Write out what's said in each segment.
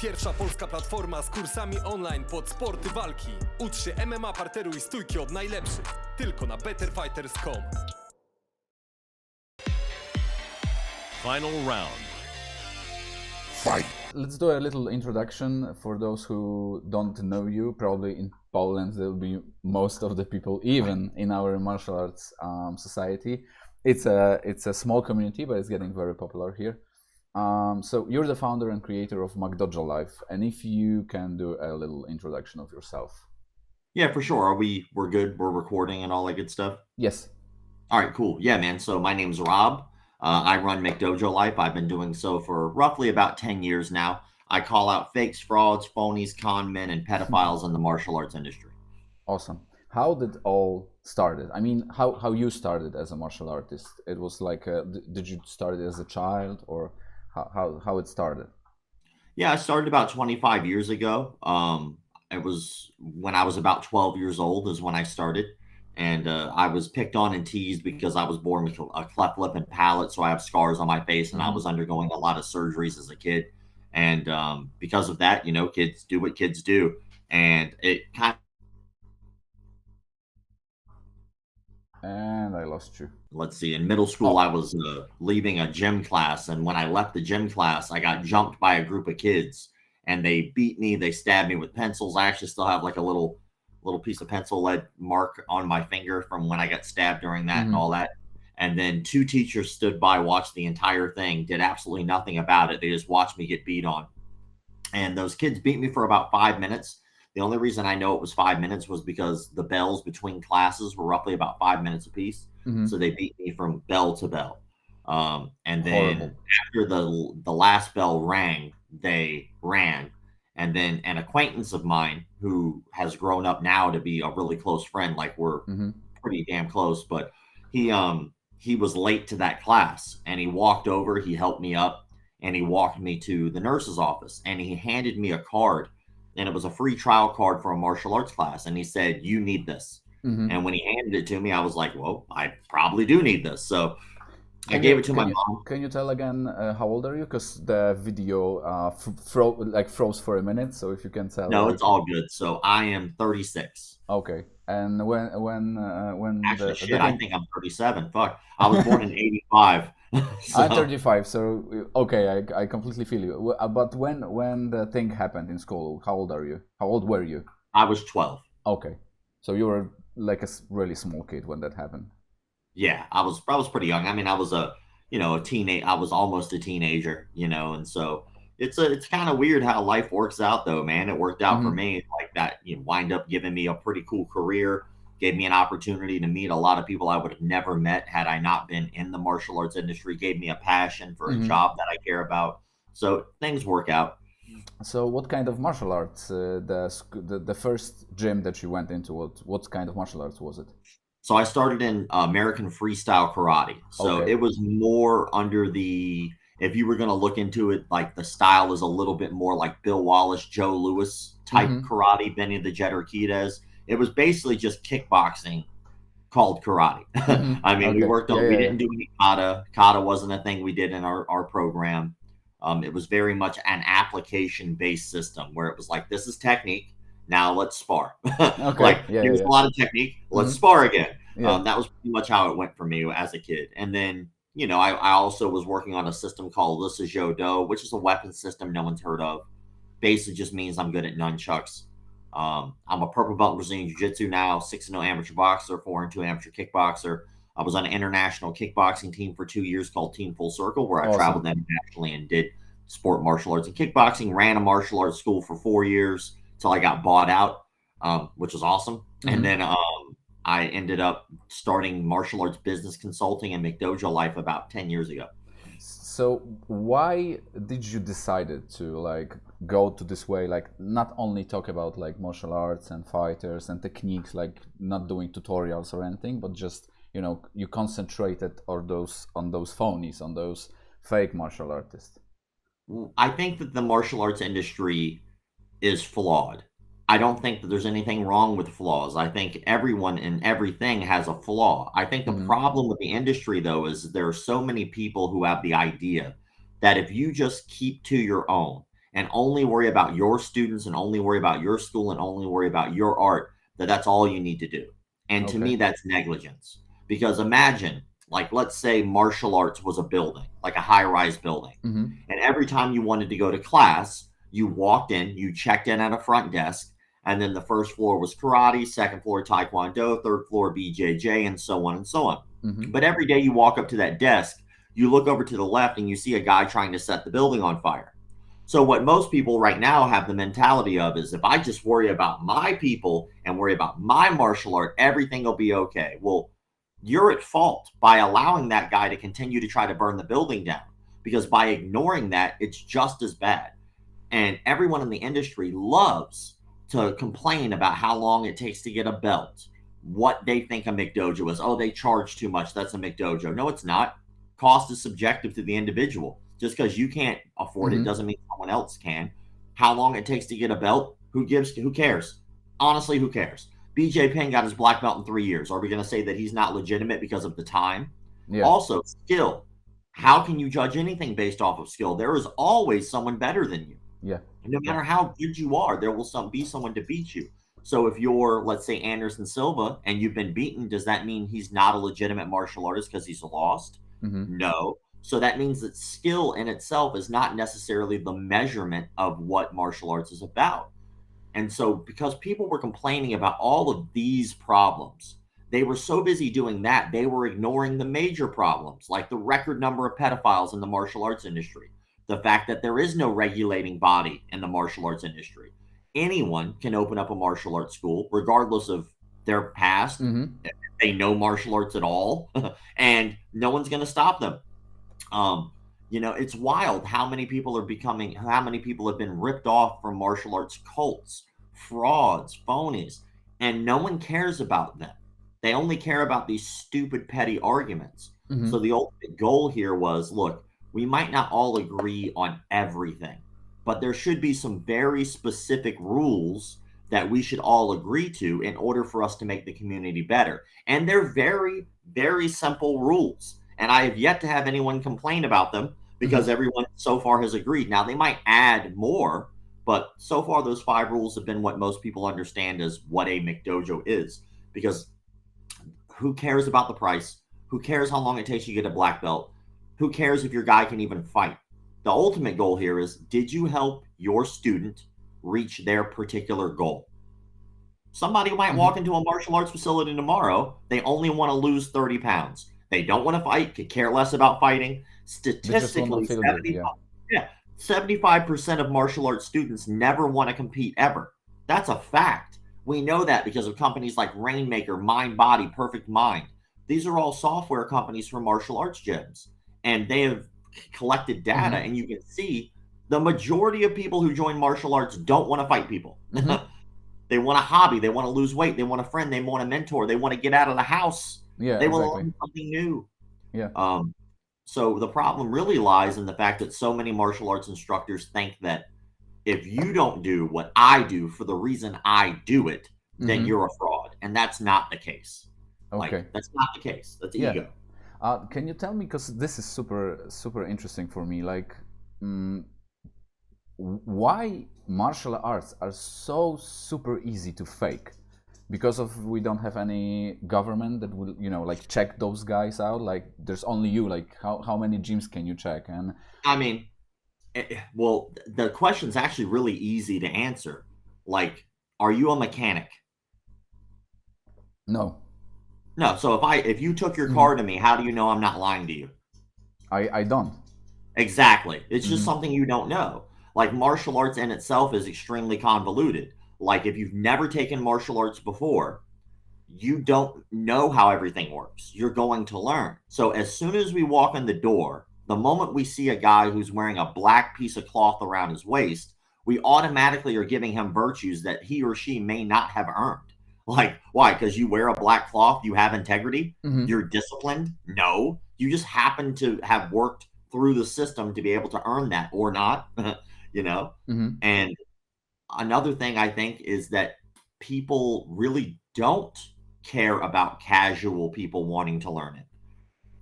Pierwsza polska platforma z kursami online pod sporty walki. Ucz się MMA, parteru i stójki od najlepszych. Tylko na betterfighters.com. Final round. Fight. Let's do a little introduction for those who don't know you. Probably in Poland there will be most of the people, even in our martial arts society. It's a small community, but it's getting very popular here. So you're the founder and creator of McDojoLife, and if you can do a little introduction of yourself. Yeah, for sure. We're good. We're recording and all that good stuff. Yes. All right, cool. Yeah, man. So my name's Rob. I run McDojoLife. I've been doing so for roughly about 10 years now. I call out fakes, frauds, phonies, con men, and pedophiles in the martial arts industry. Awesome. How did all started? I mean, how you started as a martial artist? It was like, did you start as a child, or how it started? Yeah, I started about 25 years ago. It was when I was about 12 years old is when I started. And I was picked on and teased because I was born with a cleft lip and palate. So I have scars on my face, and I was undergoing a lot of surgeries as a kid. And because of that, you know, kids do what kids do. And it kind And I lost you. let's see, in middle school, I was leaving a gym class. And when I left the gym class, I got jumped by a group of kids, and they beat me. They stabbed me with pencils. I actually still have like a little piece of pencil lead mark on my finger from when I got stabbed during that and all that. And then two teachers stood by, watched the entire thing, did absolutely nothing about it. They just watched me get beat on. And those kids beat me for about 5 minutes. The only reason I know it was 5 minutes was because the bells between classes were roughly about 5 minutes apiece. So they beat me from bell to bell. And then Horrible. after the last bell rang, they ran. And then an acquaintance of mine who has grown up now to be a really close friend, like we're pretty damn close, but he was late to that class, and he walked over, he helped me up, and he walked me to the nurse's office, and he handed me a card, and it was a free trial card for a martial arts class. And he said, "You need this." And when he handed it to me, I was like, well, I probably do need this. So I gave it to my mom. Can you tell again how old are you? Because the video froze for a minute. So if you can tell. No, it's all good. So I am 36. Okay. And when Actually, shit, I think I'm 37. Fuck, I was born in 85. So, I'm 35. So okay, I completely feel you. But when the thing happened in school, how old are you? How old were you? I was 12. Okay. So you were like a really small kid when that happened. Yeah, I was pretty young. I mean, I was a teenage. I was almost a teenager, and so it's kind of weird how life works out, though, man. It worked out for me like that. You wind up giving me a pretty cool career, gave me an opportunity to meet a lot of people I would have never met had I not been in the martial arts industry. Gave me a passion for a job that I care about. So things work out. So what kind of martial arts? The first gym that you went into, what kind of martial arts was it? So I started in American freestyle karate. So Okay. it was more under if you were going to look into it, like the style is a little bit more like Bill Wallace, Joe Louis type karate, Benny the Jet Urquidez. It was basically just kickboxing called karate. I mean, we worked on, we didn't do any kata. Kata wasn't a thing we did in our program. It was very much an application-based system where it was like, this is technique. Now let's spar. Here's a lot of technique. Let's spar again. That was pretty much how it went for me as a kid. And then, I also was working on a system called Lipczik, which is a weapon system no one's heard of. Basically just means I'm good at nunchucks. I'm a purple belt in Brazilian Jiu-Jitsu now, 6-0 amateur boxer, 4-2 amateur kickboxer. I was on an international kickboxing team for 2 years called Team Full Circle, where I traveled internationally and did sport martial arts and kickboxing. Ran a martial arts school for 4 years until I got bought out, which was awesome. And then I ended up starting martial arts business consulting and McDojoLife about 10 years ago. So why did you decided to go to this way, not only talk about martial arts and fighters and techniques, not doing tutorials or anything, but just you concentrated on those phonies, on those fake martial artists? I think that the martial arts industry is flawed. I don't think that there's anything wrong with flaws. I think everyone and everything has a flaw. I think the problem with the industry, though, is there are so many people who have the idea that if you just keep to your own and only worry about your students and only worry about your school and only worry about your art, that's all you need to do. And to me, that's negligence. Because imagine, like, let's say martial arts was a building, like a high-rise building. And every time you wanted to go to class, you walked in, you checked in at a front desk, and then the first floor was karate, second floor taekwondo, third floor BJJ, and so on and so on. But every day you walk up to that desk, you look over to the left and you see a guy trying to set the building on fire. So what most people right now have the mentality of is, if I just worry about my people and worry about my martial art, everything will be okay. Well, you're at fault by allowing that guy to continue to try to burn the building down, because by ignoring that, it's just as bad. And everyone in the industry loves to complain about how long it takes to get a belt, what they think a McDojo is. Oh, they charge too much. That's a McDojo. No, it's not. Cost is subjective to the individual. Just because you can't afford it doesn't mean someone else can. How long it takes to get a belt, who cares? Honestly, who cares? BJ Penn got his black belt in 3 years. Are we going to say that he's not legitimate because of the time? Yeah. Also, skill. How can you judge anything based off of skill? There is always someone better than you. Yeah. No matter how good you are, there will be someone to beat you. So if you're, let's say, Anderson Silva, and you've been beaten, does that mean he's not a legitimate martial artist because he's lost? No. So that means that skill in itself is not necessarily the measurement of what martial arts is about. And so because people were complaining about all of these problems, they were so busy doing that, they were ignoring the major problems, like the record number of pedophiles in the martial arts industry, the fact that there is no regulating body in the martial arts industry. Anyone can open up a martial arts school, regardless of their past, if they know martial arts at all, and no one's going to stop them. It's wild how many people have been ripped off from martial arts cults, frauds, phonies, and no one cares about them. They only care about these stupid, petty arguments. So the ultimate goal here was, look, we might not all agree on everything, but there should be some very specific rules that we should all agree to in order for us to make the community better. And they're very, very simple rules. And I have yet to have anyone complain about them, because everyone so far has agreed. Now, they might add more, but so far those 5 rules have been what most people understand as what a McDojo is. Because who cares about the price? Who cares how long it takes you to get a black belt? Who cares if your guy can even fight? The ultimate goal here is, did you help your student reach their particular goal? Somebody might walk into a martial arts facility tomorrow. They only want to lose 30 pounds. They don't want to fight, could care less about fighting. Statistically, 75% of martial arts students never want to compete ever. That's a fact. We know that because of companies like Rainmaker, Mind Body, Perfect Mind. These are all software companies for martial arts gyms. And they have collected data, and you can see the majority of people who join martial arts don't want to fight people. They want a hobby. They want to lose weight. They want a friend. They want a mentor. They want to get out of the house. Yeah, they want to learn something new. Yeah. So the problem really lies in the fact that so many martial arts instructors think that if you don't do what I do for the reason I do it, then you're a fraud. And that's not the case. Okay. That's not the case. That's ego. Can you tell me, because this is super, super interesting for me, like, why martial arts are so super easy to fake? Because we don't have any government that will, like, check those guys out. Like, there's only you. Like, how many gyms can you check? And I mean, well, the question's actually really easy to answer. Like, are you a mechanic? No. No. So if you took your car to me, how do you know I'm not lying to you? I don't. Exactly. It's just something you don't know. Like, martial arts in itself is extremely convoluted. Like, if you've never taken martial arts before, you don't know how everything works. You're going to learn. So as soon as we walk in the door, the moment we see a guy who's wearing a black piece of cloth around his waist, we automatically are giving him virtues that he or she may not have earned. Like, why? Because you wear a black cloth, you have integrity, you're disciplined? No. You just happen to have worked through the system to be able to earn that, or not, And another thing I think is that people really don't care about casual people wanting to learn it.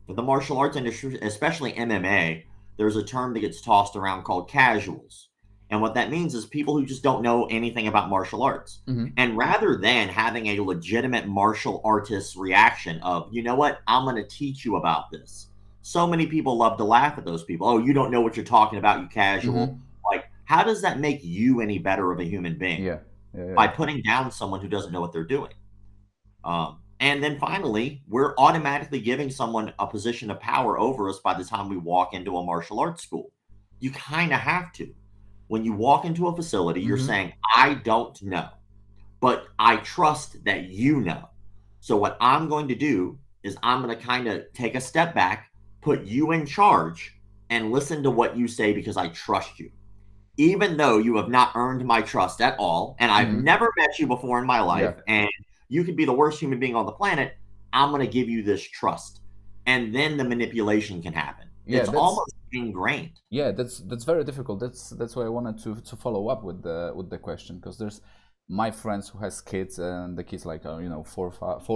For the martial arts industry, especially MMA, there's a term that gets tossed around called casuals. And what that means is people who just don't know anything about martial arts. And rather than having a legitimate martial artist reaction of, you know what, I'm going to teach you about this. So many people love to laugh at those people. Oh, you don't know what you're talking about, you casual. Like, how does that make you any better of a human being? By putting down someone who doesn't know what they're doing. And then finally, we're automatically giving someone a position of power over us by the time we walk into a martial arts school. You kind of have to. When you walk into a facility, you're saying, I don't know, but I trust that you know. So what I'm going to do is I'm going to kind of take a step back, put you in charge, and listen to what you say because I trust you. Even though you have not earned my trust at all, and I've never met you before in my life, and you could be the worst human being on the planet, I'm going to give you this trust. And then the manipulation can happen. It's almost ingrained. Yeah, that's very difficult. That's why I wanted to follow up with the question, because there's my friends who has kids, and the kids like 4,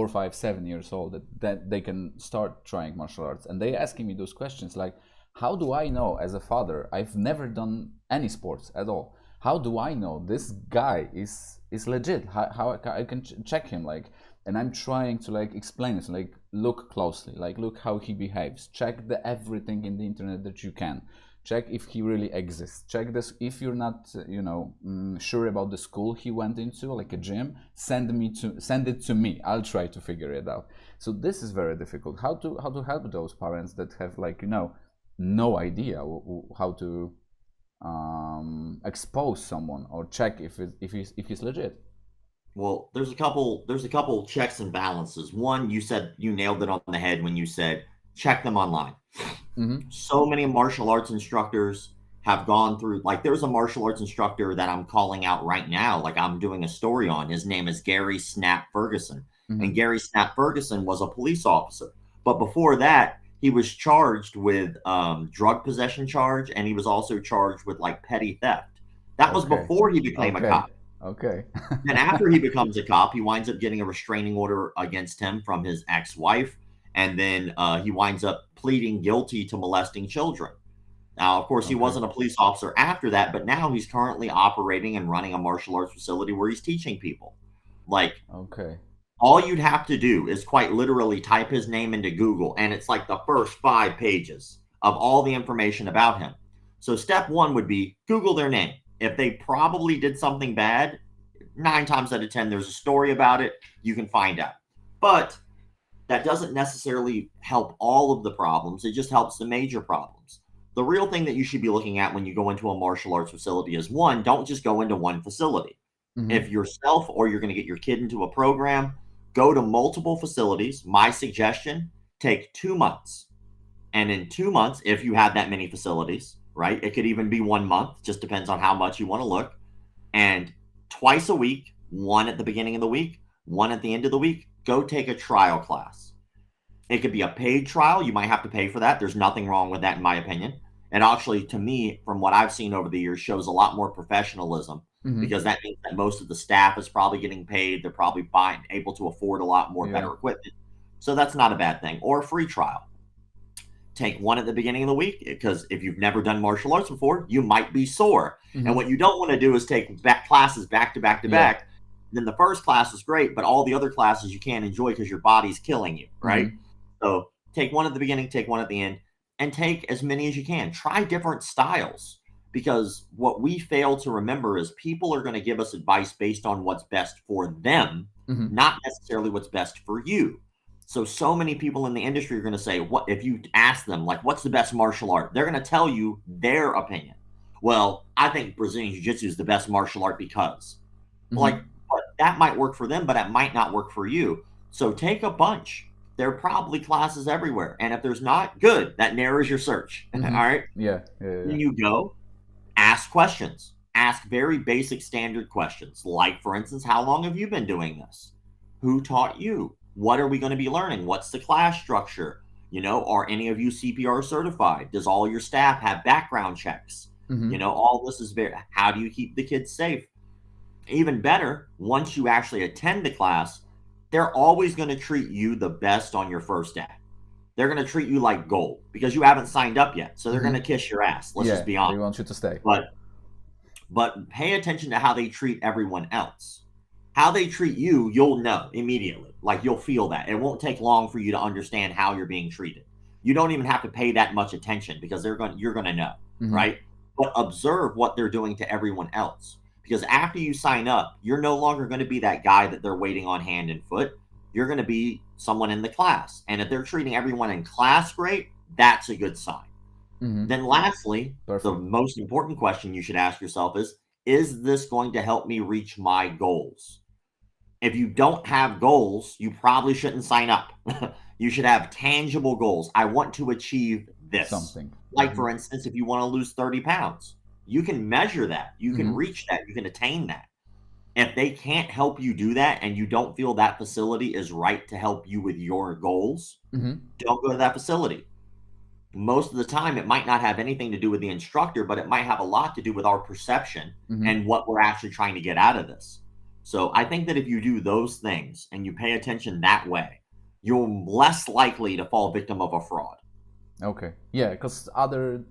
5, 7 years old, that they can start trying martial arts, and they asking me those questions like, how do I know as a father? I've never done any sports at all. How do I know this guy is legit? How I can check him, like, and I'm trying to like explain it, like look closely, like look how he behaves, check everything in the internet that you can, check if he really exists, check this. If you're not sure about the school he went into, like a gym, send it to me. I'll try to figure it out. So this is very difficult. How to help those parents that have like no idea how to expose someone or check if he's legit. Well, there's a couple checks and balances. One, you said, you nailed it on the head when you said check them online. So many martial arts instructors have gone through, like there's a martial arts instructor that I'm calling out right now, like I'm doing a story on. His name is Gary Snap Ferguson. And Gary Snap Ferguson was a police officer. But before that, he was charged with drug possession charge, and he was also charged with like petty theft. That was before he became a cop. And after he becomes a cop, he winds up getting a restraining order against him from his ex-wife, and then he winds up pleading guilty to molesting children. Now, of course, he wasn't a police officer after that, but now he's currently operating and running a martial arts facility where he's teaching people. Like, all you'd have to do is quite literally type his name into Google, and it's like the first 5 pages of all the information about him. So step 1 would be Google their name. If they probably did something bad, 9 times out of 10, there's a story about it. You can find out. But that doesn't necessarily help all of the problems. It just helps the major problems. The real thing that you should be looking at when you go into a martial arts facility is, one, don't just go into one facility. If yourself or you're going to get your kid into a program, go to multiple facilities. My suggestion, take 2 months. And in 2 months, if you have that many facilities, right? It could even be 1 month, just depends on how much you want to look. And twice a week, one at the beginning of the week, one at the end of the week, go take a trial class. It could be a paid trial. You might have to pay for that. There's nothing wrong with that, in my opinion. And actually, to me, from what I've seen over the years, shows a lot more professionalism, because that means that most of the staff is probably getting paid. They're probably able to afford a lot more better equipment. So that's not a bad thing. Or a free trial. Take one at the beginning of the week, because if you've never done martial arts before, you might be sore. And what you don't want to do is take classes back to back to back. Then the first class is great, but all the other classes you can't enjoy because your body's killing you, right? So take one at the beginning, take one at the end, and take as many as you can. Try different styles, because what we fail to remember is people are going to give us advice based on what's best for them, not necessarily what's best for you. So many people in the industry are going to say, what if you ask them, like, what's the best martial art? They're going to tell you their opinion. Well, I think Brazilian Jiu-Jitsu is the best martial art because, but that might work for them, but it might not work for you. So take a bunch. There are probably classes everywhere. And if there's not, good. That narrows your search. All right? Then you go, ask questions. Ask very basic standard questions. Like, for instance, how long have you been doing this? Who taught you? What are we going to be learning? What's the class structure? Are any of you CPR certified? Does all your staff have background checks? All this is very, how do you keep the kids safe? Even better, once you actually attend the class, they're always going to treat you the best on your first day. They're going to treat you like gold because you haven't signed up yet. So they're going to kiss your ass. Let's just be honest. They want you to stay. but pay attention to how they treat everyone else. How they treat you, you'll know immediately. Like, you'll feel that. It won't take long for you to understand how you're being treated. You don't even have to pay that much attention because you're going to know, right? But observe what they're doing to everyone else. Because after you sign up, you're no longer going to be that guy that they're waiting on hand and foot. You're going to be someone in the class. And if they're treating everyone in class great, that's a good sign. Then lastly, the most important question you should ask yourself is this going to help me reach my goals? If you don't have goals, you probably shouldn't sign up. You should have tangible goals. I want to achieve this. Something. Like, for instance, if you want to lose 30 pounds, you can measure that. You can reach that. You can attain that. If they can't help you do that and you don't feel that facility is right to help you with your goals, don't go to that facility. Most of the time, it might not have anything to do with the instructor, but it might have a lot to do with our perception and what we're actually trying to get out of this. So I think that if you do those things and you pay attention that way, you're less likely to fall victim of a fraud. Okay, yeah, because other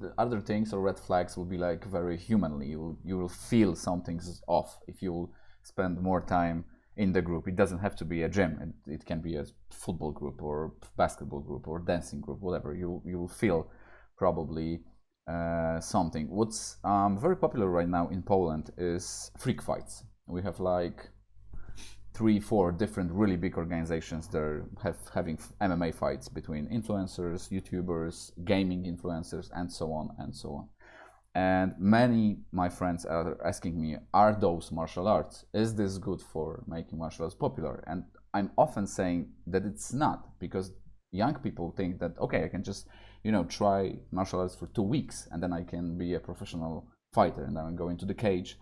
things or red flags will be like very humanly. You will feel something's off if you spend more time in the group. It doesn't have to be a gym. It can be a football group or basketball group or dancing group, whatever. You will feel probably something. What's very popular right now in Poland is freak fights. We have like 3-4 different really big organizations that are having MMA fights between influencers, YouTubers, gaming influencers, and so on and so on. And many my friends are asking me, are those martial arts? Is this good for making martial arts popular? And I'm often saying that it's not, because young people think that, okay, I can just, try martial arts for 2 weeks and then I can be a professional fighter and then I go into the cage.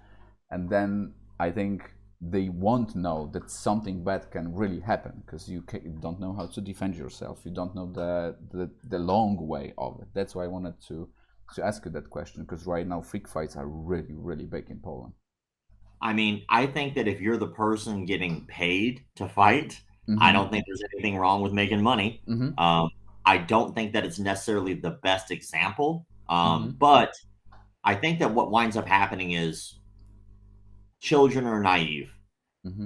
And then I think they won't know that something bad can really happen because you don't know how to defend yourself. You don't know the long way of it. That's why I wanted to ask you that question, because right now freak fights are really, really big in Poland. I mean, I think that if you're the person getting paid to fight, I don't think there's anything wrong with making money. I don't think that it's necessarily the best example, but I think that what winds up happening is children are naive,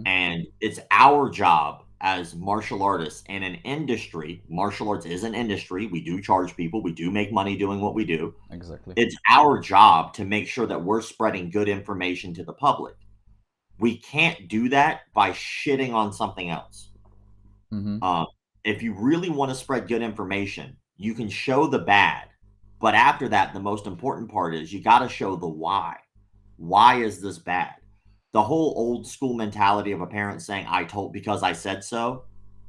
and it's our job as martial artists in an industry. Martial arts is an industry. We do charge people. We do make money doing what we do. Exactly. It's our job to make sure that we're spreading good information to the public. We can't do that by shitting on something else. If you really want to spread good information, you can show the bad. But after that, the most important part is you got to show the why. Why is this bad? The whole old school mentality of a parent saying, I told because I said so,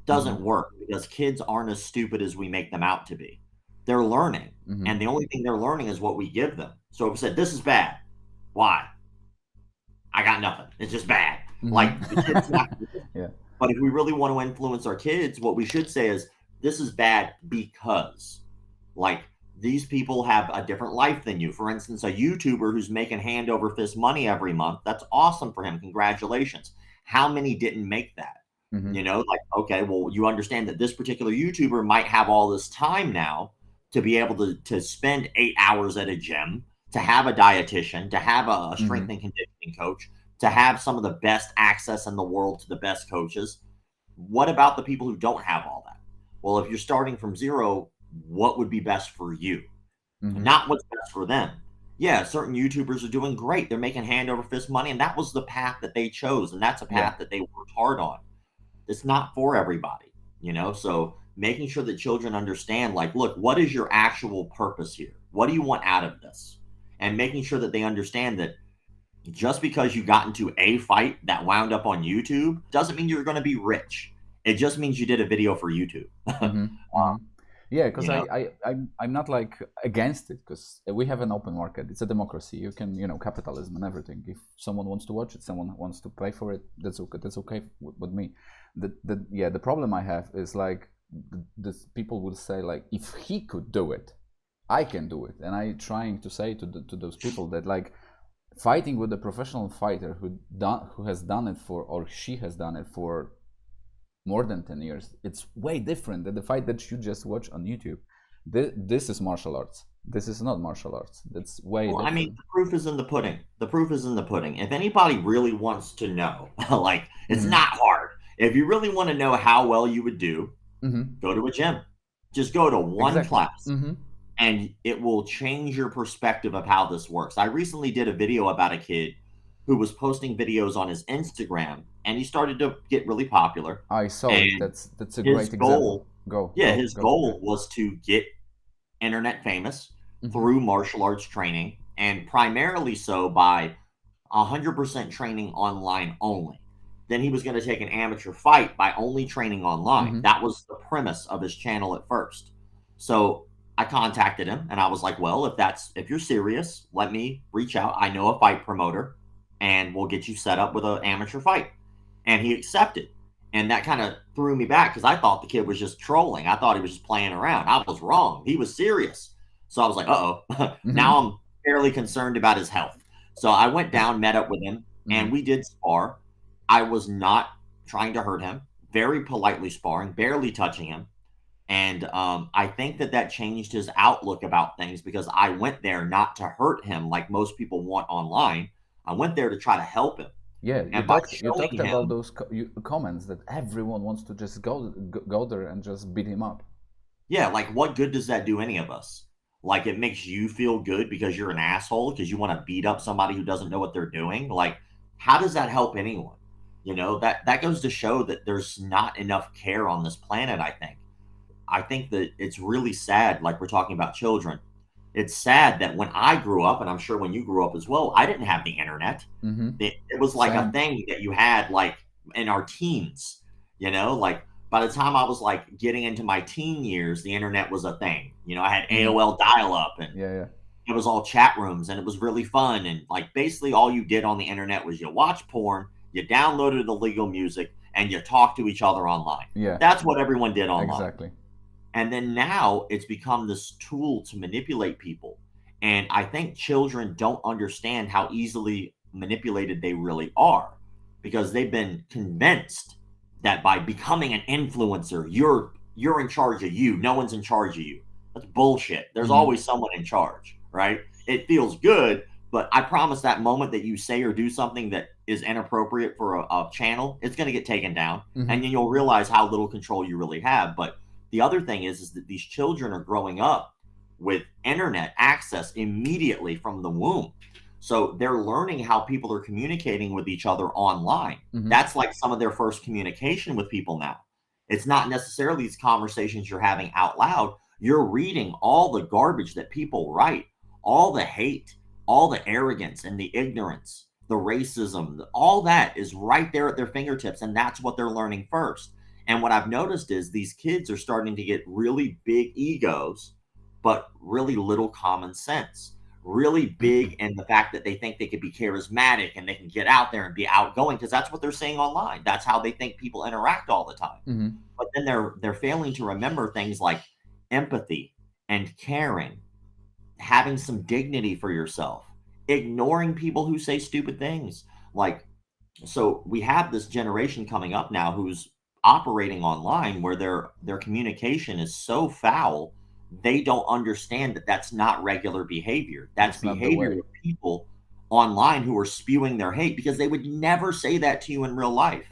doesn't work, because kids aren't as stupid as we make them out to be. They're learning. And the only thing they're learning is what we give them. So if we said, this is bad, why? I got nothing. It's just bad. Like, the kid's not. But if we really want to influence our kids, what we should say is, this is bad because, like, these people have a different life than you. For instance, a YouTuber who's making hand over fist money every month, that's awesome for him. Congratulations. How many didn't make that? Like, okay, well, you understand that this particular YouTuber might have all this time now to be able to spend 8 hours at a gym, to have a dietitian, to have a strength and conditioning coach, to have some of the best access in the world to the best coaches. What about the people who don't have all that? Well, if you're starting from zero, what would be best for you? Not what's best for them. Yeah, certain YouTubers are doing great. They're making hand over fist money, and that was the path that they chose, and that's a path that they worked hard on. It's not for everybody, So making sure that children understand, like, look, what is your actual purpose here? What do you want out of this? And making sure that they understand that just because you got into a fight that wound up on YouTube doesn't mean you're going to be rich. It just means you did a video for YouTube. Yeah, because I'm not like against it, because we have an open market. It's a democracy. You can, capitalism and everything. If someone wants to watch it, someone wants to pay for it, that's okay. That's okay with me. The problem I have is like this people will say, like, if he could do it, I can do it. And I trying to say to those people that, like, fighting with a professional fighter who has done it for, or she has done it for more than 10 years, it's way different than the fight that you just watch on YouTube. This is martial arts. this is not martial arts. That's way Well, I different. mean, the proof is in the pudding. The proof is in the pudding. If anybody really wants to know, like, it's not hard. If you really want to know how well you would do, go to a gym. Just go to one Exactly. class, and it will change your perspective of how this works. I recently did a video about a kid who was posting videos on his Instagram, and he started to get really popular. I saw And it. That's a his great goal, example. his goal was to get internet famous through martial arts training, and primarily so by 100% training online only. Then he was going to take an amateur fight by only training online. That was the premise of his channel at first. So I contacted him and I was like, well, if you're serious, let me reach out. I know a fight promoter and we'll get you set up with an amateur fight. And he accepted. And that kind of threw me back because I thought the kid was just trolling. I thought he was just playing around. I was wrong. He was serious. So I was like, uh-oh. Now I'm fairly concerned about his health. So I went down, met up with him, and we did spar. I was not trying to hurt him, very politely sparring, barely touching him. And I think that changed his outlook about things because I went there not to hurt him like most people want online. I went there to try to help him. Yeah, And you talked him, about those comments that everyone wants to just go there and just beat him up. Yeah, like what good does that do any of us? Like it makes you feel good because you're an asshole because you want to beat up somebody who doesn't know what they're doing. Like, how does that help anyone? You know, that goes to show that there's not enough care on this planet, I think. I think that it's really sad, like we're talking about children. It's sad that when I grew up, and I'm sure when you grew up as well, I didn't have the internet. It was like a thing that you had like in our teens, you know, like by the time I was like getting into my teen years, the internet was a thing. You know, I had AOL dial up and it was all chat rooms and it was really fun. And like basically all you did on the internet was you watch porn, you downloaded illegal music, and you talked to each other online. Yeah. That's what everyone did online. Exactly. And then now it's become this tool to manipulate people. And I think children don't understand how easily manipulated they really are because they've been convinced that by becoming an influencer, you're in charge of you. No one's in charge of you. That's bullshit. There's always someone in charge, right? It feels good, but I promise that moment that you say or do something that is inappropriate for a channel, it's going to get taken down. And then you'll realize how little control you really have. But the other thing is that these children are growing up with internet access immediately from the womb. So they're learning how people are communicating with each other online. That's like some of their first communication with people now. It's not necessarily these conversations you're having out loud. You're reading all the garbage that people write, all the hate, all the arrogance and the ignorance, the racism, all that is right there at their fingertips. And that's what they're learning first. And what I've noticed is these kids are starting to get really big egos, but really little common sense. Really big in the fact that they think they could be charismatic and they can get out there and be outgoing because that's what they're saying online. That's how they think people interact all the time. But then they're failing to remember things like empathy and caring, having some dignity for yourself, ignoring people who say stupid things. Like, so we have this generation coming up now who's operating online where their communication is so foul they don't understand that that's not regular behavior. That's behavior of people online who are spewing their hate because they would never say that to you in real life.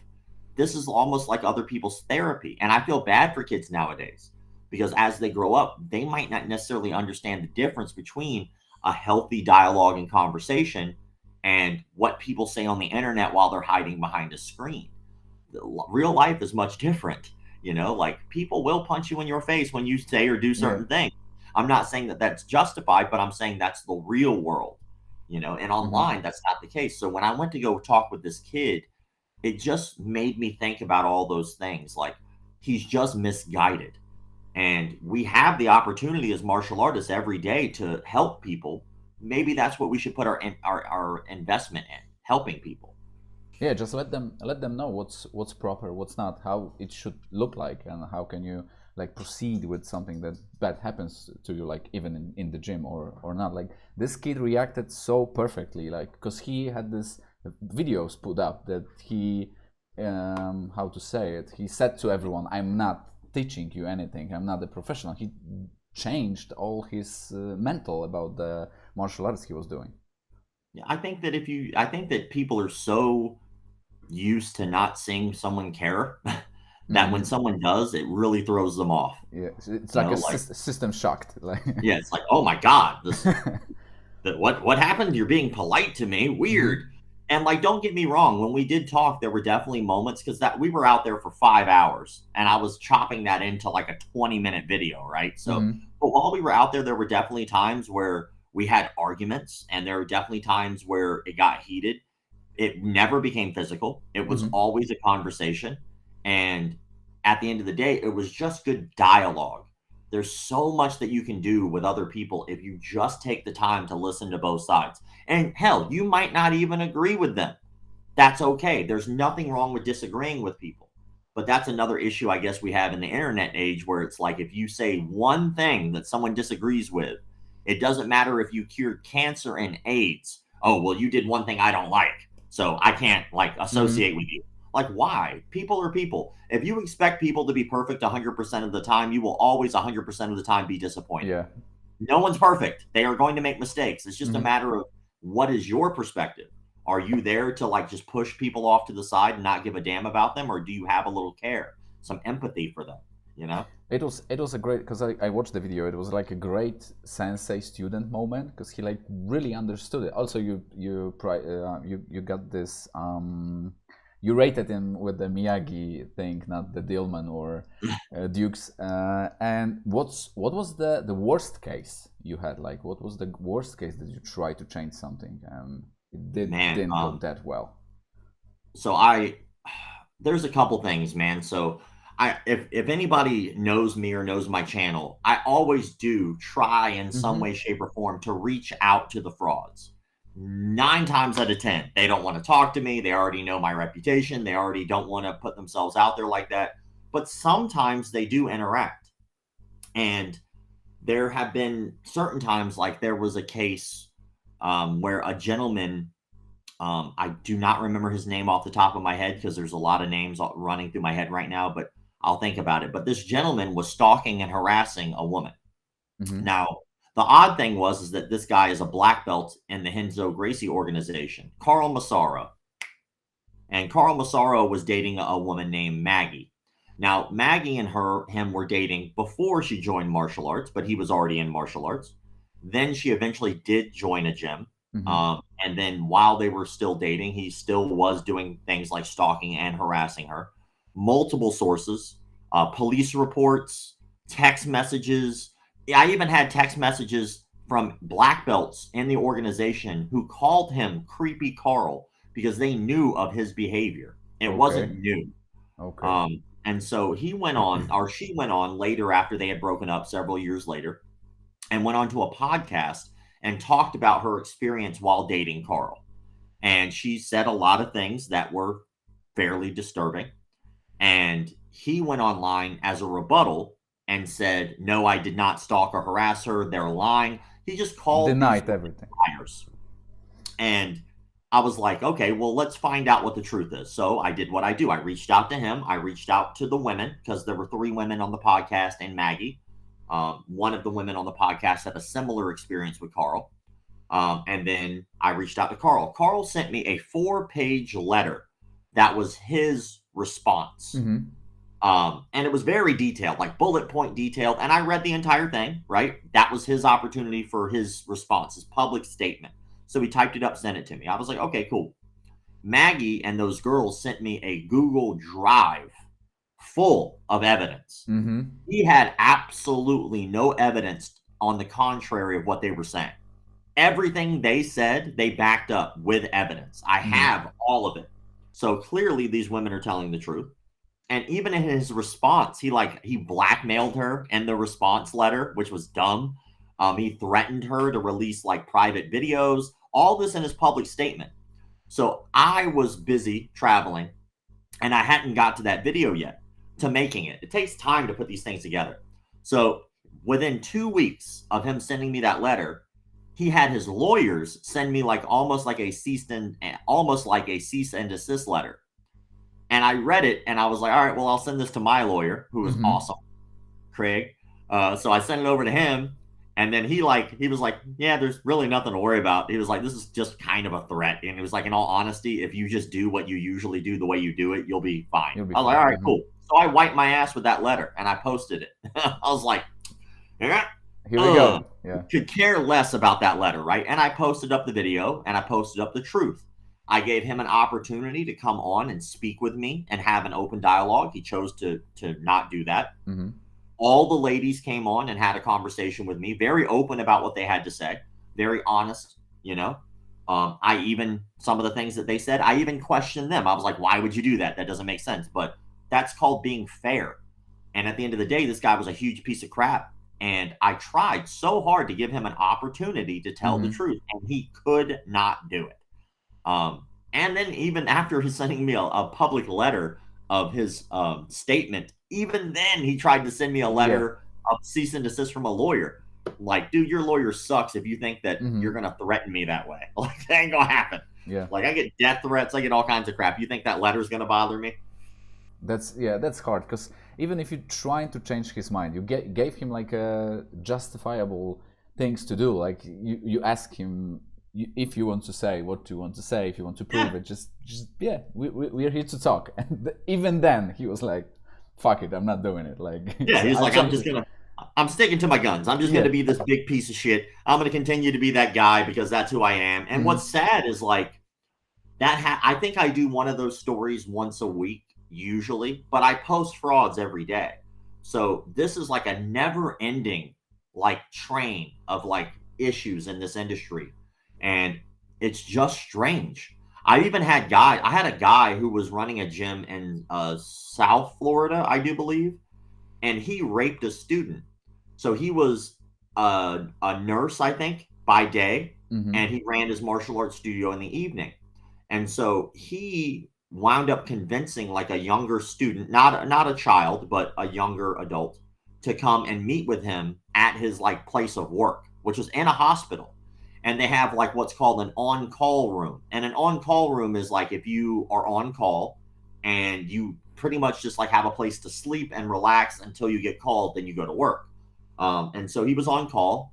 This is almost like other people's therapy. And I feel bad for kids nowadays because as they grow up, they might not necessarily understand the difference between a healthy dialogue and conversation and what people say on the internet while they're hiding behind a screen. Real life is much different. You know, like people will punch you in your face when you say or do certain things. I'm not saying that that's justified, but I'm saying that's the real world, you know, and online, that's not the case. So when I went to go talk with this kid, it just made me think about all those things. Like he's just misguided. And we have the opportunity as martial artists every day to help people. Maybe that's what we should put our investment in, helping people. Yeah, just let them know what's proper, what's not, how it should look like, and how can you like proceed with something that bad happens to you, like even in the gym or not. Like this kid reacted so perfectly, like because he had this videos put up that he how to say it, he said to everyone, I'm not teaching you anything, I'm not a professional. He changed all his mental about the martial arts he was doing. Yeah, I think that people are so used to not seeing someone care that when someone does, it really throws them off. Yeah, it's You like know, a like system shocked. Like yeah, it's like, oh my God, what happened? You're being polite to me. Weird. And like, don't get me wrong, when we did talk, there were definitely moments because that we were out there for 5 hours and I was chopping that into like a 20-minute video, right? So, but while we were out there were definitely times where we had arguments and there were definitely times where it got heated. It never became physical. It was always a conversation. And at the end of the day, it was just good dialogue. There's so much that you can do with other people if you just take the time to listen to both sides. And hell, you might not even agree with them. That's okay. There's nothing wrong with disagreeing with people. But that's another issue I guess we have in the internet age where it's like if you say one thing that someone disagrees with, it doesn't matter if you cured cancer and AIDS. Oh, well, you did one thing I don't like, so I can't like associate with you. Like, why? People are people. If you expect people to be perfect 100% of the time, you will always 100% of the time be disappointed. Yeah. No one's perfect. They are going to make mistakes. It's just a matter of what is your perspective. Are you there to like just push people off to the side and not give a damn about them, or do you have a little care, some empathy for them? You know, it was a great, because I watched the video. It was like a great sensei student moment because he like really understood it. Also, you got this. You rated him with the Miyagi thing, not the Dillman or Dukes. And what was the worst case you had? Like, what was the worst case that you tried to change something and it didn't go that well? So there's a couple things, man. So if anybody knows me or knows my channel, I always do try in some way, shape, or form to reach out to the frauds. 9 times out of 10, they don't want to talk to me. They already know my reputation. They already don't want to put themselves out there like that. But sometimes they do interact. And there have been certain times, like there was a case where a gentleman, I do not remember his name off the top of my head because there's a lot of names running through my head right now, but I'll think about it. But this gentleman was stalking and harassing a woman. Now, the odd thing is that this guy is a black belt in the Renzo Gracie organization, Carl Massaro. And Carl Massaro was dating a woman named Maggie. Now, Maggie and him were dating before she joined martial arts, but he was already in martial arts. Then she eventually did join a gym. And then while they were still dating, he still was doing things like stalking and harassing her. Multiple sources, police reports, text messages. I even had text messages from black belts in the organization who called him Creepy Carl because they knew of his behavior. It wasn't new. Okay. And so he went on, or she went on later after they had broken up several years later and went on to a podcast and talked about her experience while dating Carl. And she said a lot of things that were fairly disturbing. And he went online as a rebuttal and said, no, I did not stalk or harass her. They're lying. He just called denied everything. Liars. And I was like, okay, well, let's find out what the truth is. So I did what I do. I reached out to him. I reached out to the women because there were 3 women on the podcast and Maggie. One of the women on the podcast had a similar experience with Carl. And then I reached out to Carl. Carl sent me a 4-page letter that was his response. And it was very detailed, like bullet point detailed. And I read the entire thing, right? That was his opportunity for his response, his public statement. So he typed it up, sent it to me. I was like, okay, cool. Maggie and those girls sent me a Google Drive full of evidence. He had absolutely no evidence on the contrary of what they were saying. Everything they said, they backed up with evidence. I have all of it. So clearly these women are telling the truth. And even in his response, he blackmailed her in the response letter, which was dumb. He threatened her to release like private videos, all this in his public statement. So I was busy traveling and I hadn't got to that video yet to making it. It takes time to put these things together. So within 2 weeks of him sending me that letter, he had his lawyers send me almost like a cease and desist letter. And I read it and I was like, all right, well, I'll send this to my lawyer, who is awesome, Craig. So I sent it over to him, and then he was like, yeah, there's really nothing to worry about. He was like, this is just kind of a threat, and it was like, in all honesty, if you just do what you usually do the way you do it, you'll be fine. You'll be I was fine. like, all right, cool. So I wiped my ass with that letter, and I posted it. I was like, yeah. Here we go. Yeah. Could care less about that letter, right? And I posted up the video, and I posted up the truth. I gave him an opportunity to come on and speak with me and have an open dialogue. He chose to not do that. Mm-hmm. All the ladies came on and had a conversation with me, very open about what they had to say, very honest, you know. Some of the things that they said, I even questioned them. I was like, why would you do that? That doesn't make sense. But that's called being fair. And at the end of the day, this guy was a huge piece of crap. And I tried so hard to give him an opportunity to tell the truth, and he could not do it. And then even after he's sending me a public letter of his statement, even then he tried to send me a letter of cease and desist from a lawyer. Like, dude, your lawyer sucks if you think that you're going to threaten me that way. Like, that ain't going to happen. Yeah. Like, I get death threats. I get all kinds of crap. You think that letter's going to bother me? That's hard, because even if you're trying to change his mind, you gave him like a justifiable things to do. Like you ask him if you want to say what you want to say, if you want to prove it, just we're here to talk. And even then he was like, fuck it, I'm not doing it. Like, he's like, I'm sticking to my guns. I'm just going to be this big piece of shit. I'm going to continue to be that guy because that's who I am. And what's sad is like I think I do one of those stories once a week usually, but I post frauds every day. So this is like a never ending like train of like issues in this industry. And it's just strange. I had a guy who was running a gym in South Florida, I do believe, and he raped a student. So he was a nurse, I think, by day, and he ran his martial arts studio in the evening. And so he wound up convincing like a younger student, not a child, but a younger adult, to come and meet with him at his like place of work, which was in a hospital. And they have like what's called an on-call room. And an on-call room is like if you are on call and you pretty much just like have a place to sleep and relax until you get called, then you go to work. And so he was on call.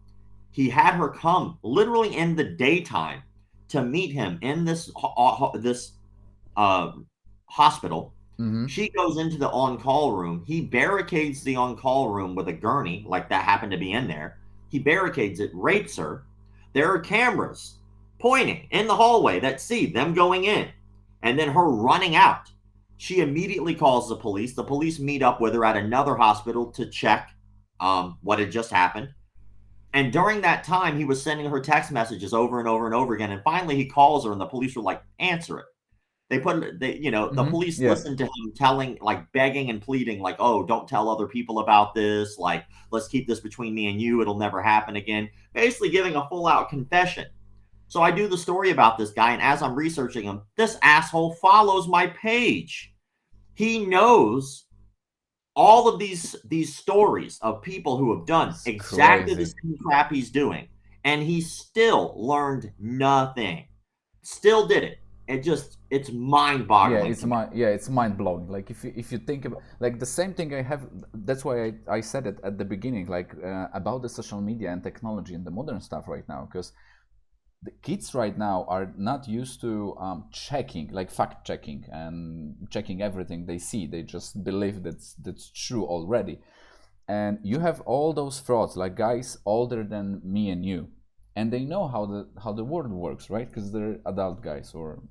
He had her come literally in the daytime to meet him in this hospital. She goes into the on-call room. He barricades the on-call room with a gurney, like that happened to be in there. He barricades it, rapes her. There are cameras pointing in the hallway that see them going in, and then her running out. She immediately calls the police. The police meet up with her at another hospital to check what had just happened. And during that time, he was sending her text messages over and over and over again. And finally, he calls her, and the police were like, "Answer it." The police listened to him telling, like, begging and pleading, like, "Oh, don't tell other people about this. Like, let's keep this between me and you. It'll never happen again." Basically giving a full-out confession. So I do the story about this guy, and as I'm researching him, this asshole follows my page. He knows all of these stories of people who have done exactly the same crap he's doing, and he still learned nothing. Still did it. It's mind-boggling. It's mind-blowing. Like if you think about like the same thing I have. That's why I said it at the beginning, like about the social media and technology and the modern stuff right now, because the kids right now are not used to fact checking and checking everything they see. They just believe that's true already. And you have all those frauds, like guys older than me and you, and they know how the world works, right? Because they're adult guys or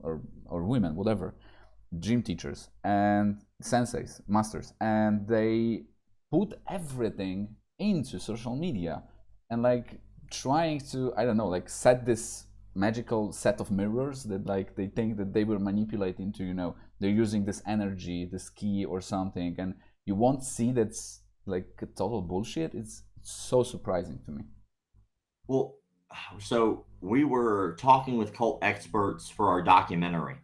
women, whatever, gym teachers and senseis, masters, and they put everything into social media and like trying to, I don't know, like set this magical set of mirrors that like they think that they will manipulate into, they're using this energy, this key or something, and you won't see that's like a total bullshit. It's so surprising to me. Well, so we were talking with cult experts for our documentary,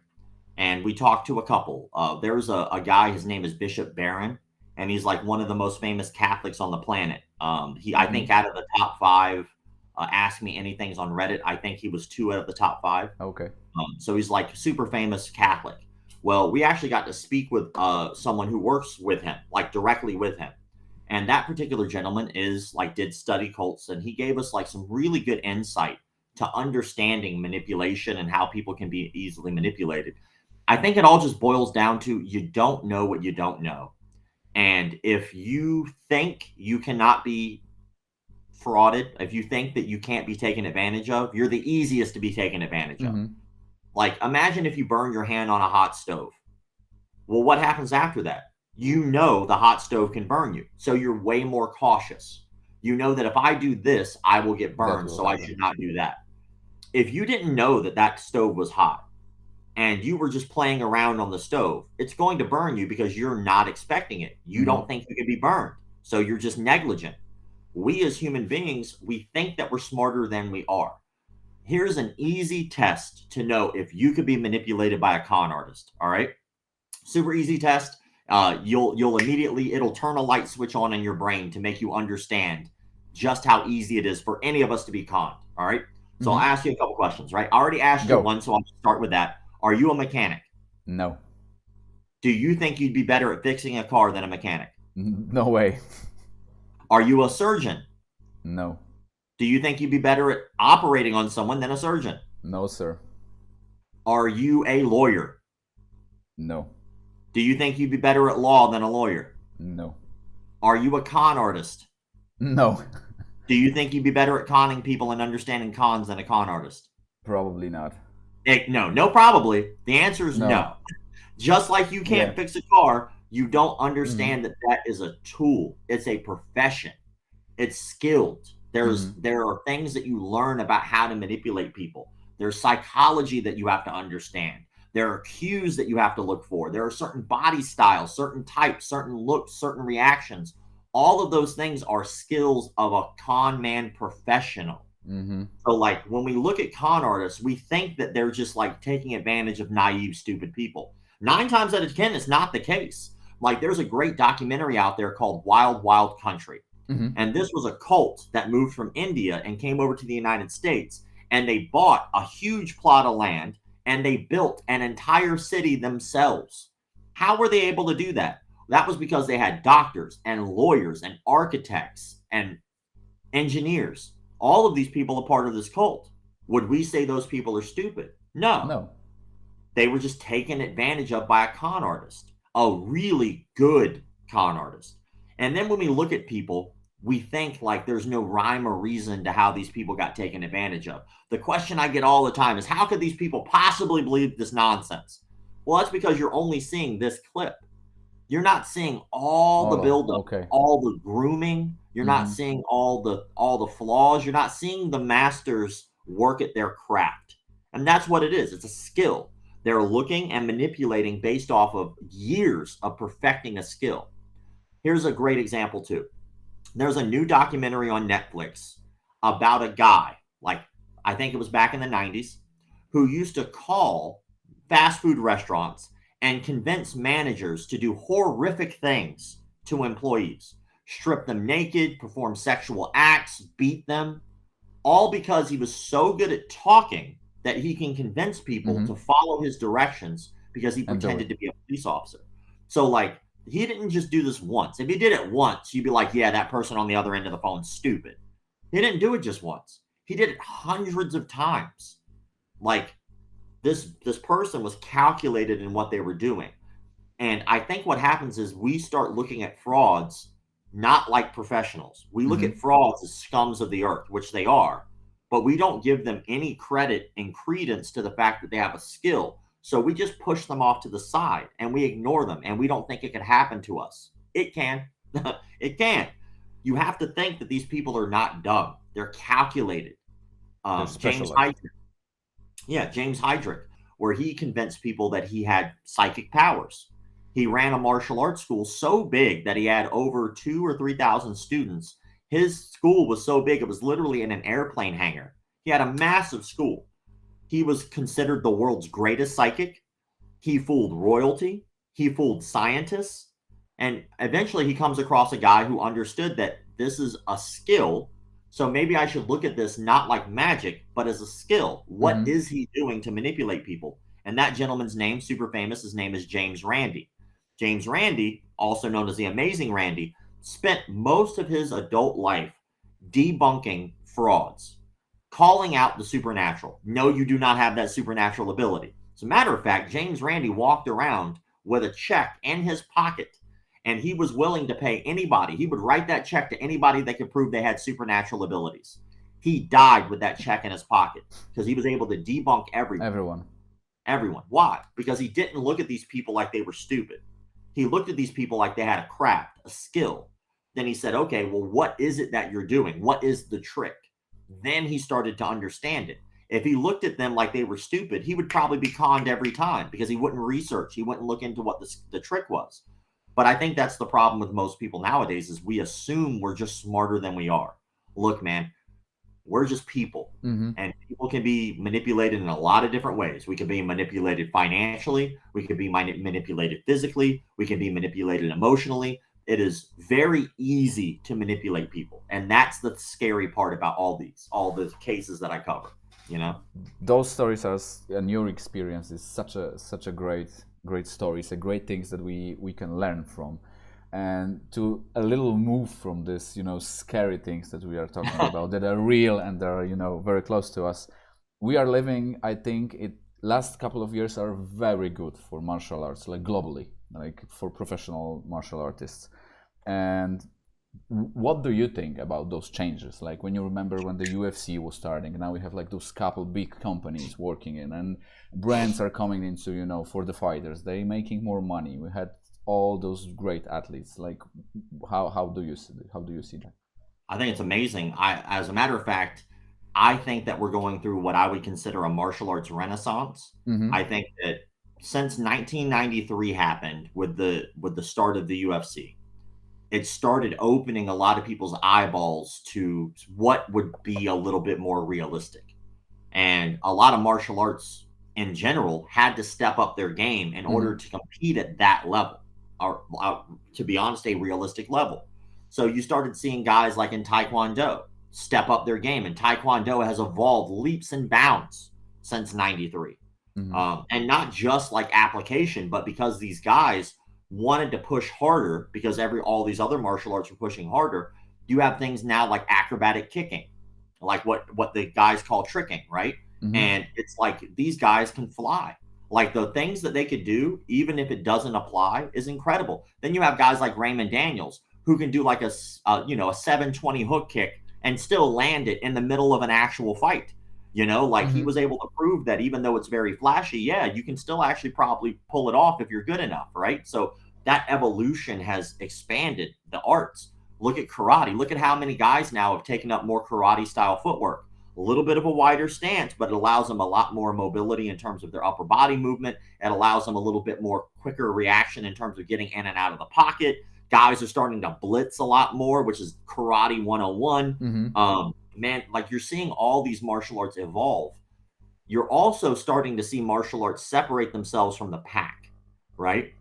and we talked to a couple. There's a guy, his name is Bishop Barron, and he's like one of the most famous Catholics on the planet. I think out of the top 5 Ask Me Anythings on Reddit, I think he was 2 out of the top 5. Okay. So he's like super famous Catholic. Well, we actually got to speak with someone who works with him, like directly with him. And that particular gentleman did study cults, and he gave us like some really good insight to understanding manipulation and how people can be easily manipulated. I think it all just boils down to you don't know what you don't know. And if you think you cannot be frauded, if you think that you can't be taken advantage of, you're the easiest to be taken advantage of. Like, imagine if you burn your hand on a hot stove. Well, what happens after that? You know the hot stove can burn you. So you're way more cautious. You know that if I do this, I will get burned, so I should not do that. If you didn't know that that stove was hot and you were just playing around on the stove, it's going to burn you because you're not expecting it. You don't think you can be burned. So you're just negligent. We as human beings, we think that we're smarter than we are. Here's an easy test to know if you could be manipulated by a con artist. All right. Super easy test. You'll immediately, it'll turn a light switch on in your brain to make you understand just how easy it is for any of us to be conned. All right. So I'll ask you a couple questions, right? I already asked you one, so I'll start with that. Are you a mechanic? No. Do you think you'd be better at fixing a car than a mechanic? No way. Are you a surgeon? No. Do you think you'd be better at operating on someone than a surgeon? No, sir. Are you a lawyer? No. Do you think you'd be better at law than a lawyer? No. Are you a con artist? No. Do you think you'd be better at conning people and understanding cons than a con artist? Probably not. No, probably. The answer is no. Just like you can't fix a car, you don't understand that is a tool. It's a profession. It's skilled. There are things that you learn about how to manipulate people. There's psychology that you have to understand. There are cues that you have to look for. There are certain body styles, certain types, certain looks, certain reactions. All of those things are skills of a con man professional. So like when we look at con artists, we think that they're just like taking advantage of naive, stupid people. 9 times out of 10, it's not the case. Like there's a great documentary out there called Wild Wild Country. And this was a cult that moved from India and came over to the United States. And they bought a huge plot of land and they built an entire city themselves. How were they able to do that? That was because they had doctors and lawyers and architects and engineers. All of these people are part of this cult. Would we say those people are stupid? No. They were just taken advantage of by a con artist, a really good con artist. And then when we look at people, we think like there's no rhyme or reason to how these people got taken advantage of. The question I get all the time is, how could these people possibly believe this nonsense? Well, that's because you're only seeing this clip. You're not seeing all the buildup, all the grooming. You're not seeing all the flaws. You're not seeing the masters work at their craft. And that's what it is. It's a skill. They're looking and manipulating based off of years of perfecting a skill. Here's a great example too. There's a new documentary on Netflix about a guy, like I think it was back in the 90s, who used to call fast food restaurants and convince managers to do horrific things to employees. Strip them naked, perform sexual acts, beat them, all because he was so good at talking that he can convince people to follow his directions because he pretended to be a police officer. So like, he didn't just do this once. If he did it once, you'd be like, yeah, that person on the other end of the phone's stupid. He didn't do it just once. He did it hundreds of times. Like, this person was calculated in what they were doing. And I think what happens is we start looking at frauds not like professionals. We look at frauds as scums of the earth, which they are, but we don't give them any credit and credence to the fact that they have a skill. So we just push them off to the side and we ignore them and we don't think it could happen to us. It can. It can. You have to think that these people are not dumb. They're calculated. James Heydrich, where he convinced people that he had psychic powers. He ran a martial arts school so big that he had over 2,000 or 3,000 students. His school was so big, it was literally in an airplane hangar. He had a massive school. He was considered the world's greatest psychic. He fooled royalty. He fooled scientists. And eventually he comes across a guy who understood that this is a skill. So maybe I should look at this not like magic, but as a skill. What is he doing to manipulate people? And that gentleman's name, super famous, his name is James Randi. James Randi, also known as the Amazing Randy, spent most of his adult life debunking frauds, calling out the supernatural. No, you do not have that supernatural ability. As a matter of fact, James Randi walked around with a check in his pocket, and he was willing to pay anybody. He would write that check to anybody that could prove they had supernatural abilities. He died with that check in his pocket because he was able to debunk everyone. Everyone. Why? Because he didn't look at these people like they were stupid. He looked at these people like they had a craft, a skill. Then he said, okay, well, what is it that you're doing? What is the trick? Then he started to understand it. If he looked at them like they were stupid, he would probably be conned every time because he wouldn't research. He wouldn't look into what the trick was. But I think that's the problem with most people nowadays is we assume we're just smarter than we are. Look, man, we're just people. And people can be manipulated in a lot of different ways. We can be manipulated financially. We can be manipulated physically. We can be manipulated emotionally. It is very easy to manipulate people. And that's the scary part about all the cases that I cover, you know? Those stories are, and your experience is such a great stories, a great things that we can learn from. And to a little move from this, scary things that we are talking about that are real and are, very close to us. We are living, I think, last couple of years are very good for martial arts, like globally, like for professional martial artists. And what do you think about those changes? Like when you remember when the UFC was starting, now we have like those couple big companies working in, and brands are coming into, for the fighters, they making more money. We had all those great athletes. Like how do you see that? I think it's amazing. As a matter of fact, I think that we're going through what I would consider a martial arts renaissance. I think that since 1993 happened with the start of the UFC, it started opening a lot of people's eyeballs to what would be a little bit more realistic. And a lot of martial arts in general had to step up their game in order to compete at that level, or to be honest, a realistic level. So you started seeing guys like in Taekwondo step up their game, and Taekwondo has evolved leaps and bounds since 93. And not just like application, but because these guys wanted to push harder because all these other martial arts were pushing harder. You have things now like acrobatic kicking, like what the guys call tricking, right? And it's like these guys can fly. Like the things that they could do, even if it doesn't apply, is incredible. Then you have guys like Raymond Daniels who can do like a 720 hook kick and still land it in the middle of an actual fight. He was able to prove that even though it's very flashy, you can still actually probably pull it off if you're good enough, right? So that evolution has expanded the arts. Look at karate. Look at how many guys now have taken up more karate style footwork. A little bit of a wider stance, but it allows them a lot more mobility in terms of their upper body movement. It allows them a little bit more quicker reaction in terms of getting in and out of the pocket. Guys are starting to blitz a lot more, which is karate 101. Man, like you're seeing all these martial arts evolve. You're also starting to see martial arts separate themselves from the pack, right?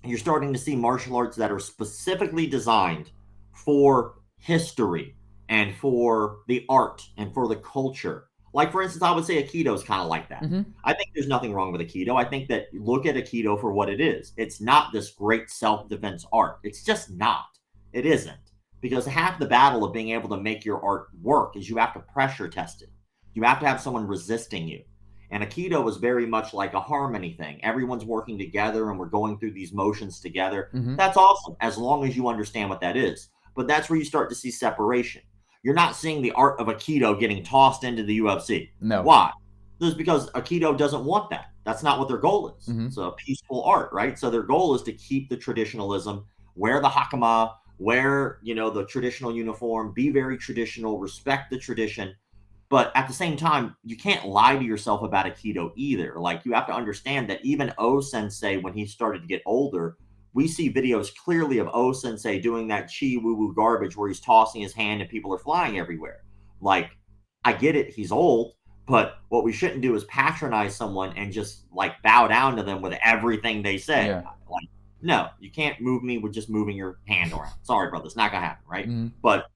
You're starting to see martial arts that are specifically designed for history and for the art and for the culture. Like, for instance, I would say Aikido is kind of like that. I think there's nothing wrong with Aikido. I think that look at Aikido for what it is. It's not this great self-defense art. It's just not. It isn't. Because half the battle of being able to make your art work is you have to pressure test it. You have to have someone resisting you. And Aikido was very much like a harmony thing. Everyone's working together and we're going through these motions together. That's awesome, as long as you understand what that is. But that's where you start to see separation. You're not seeing the art of Aikido getting tossed into the UFC. No. Why? This is because Aikido doesn't want that. That's not what their goal is. It's a peaceful art, right? So their goal is to keep the traditionalism, wear the hakama, wear, the traditional uniform, be very traditional, respect the tradition. But at the same time, you can't lie to yourself about Aikido either. Like, you have to understand that even O Sensei, when he started to get older, we see videos clearly of O Sensei doing that chi woo woo garbage where he's tossing his hand and people are flying everywhere. Like, I get it, he's old, but what we shouldn't do is patronize someone and just like bow down to them with everything they say. Like, no, you can't move me with just moving your hand around. Sorry, brother, it's not gonna happen, right? But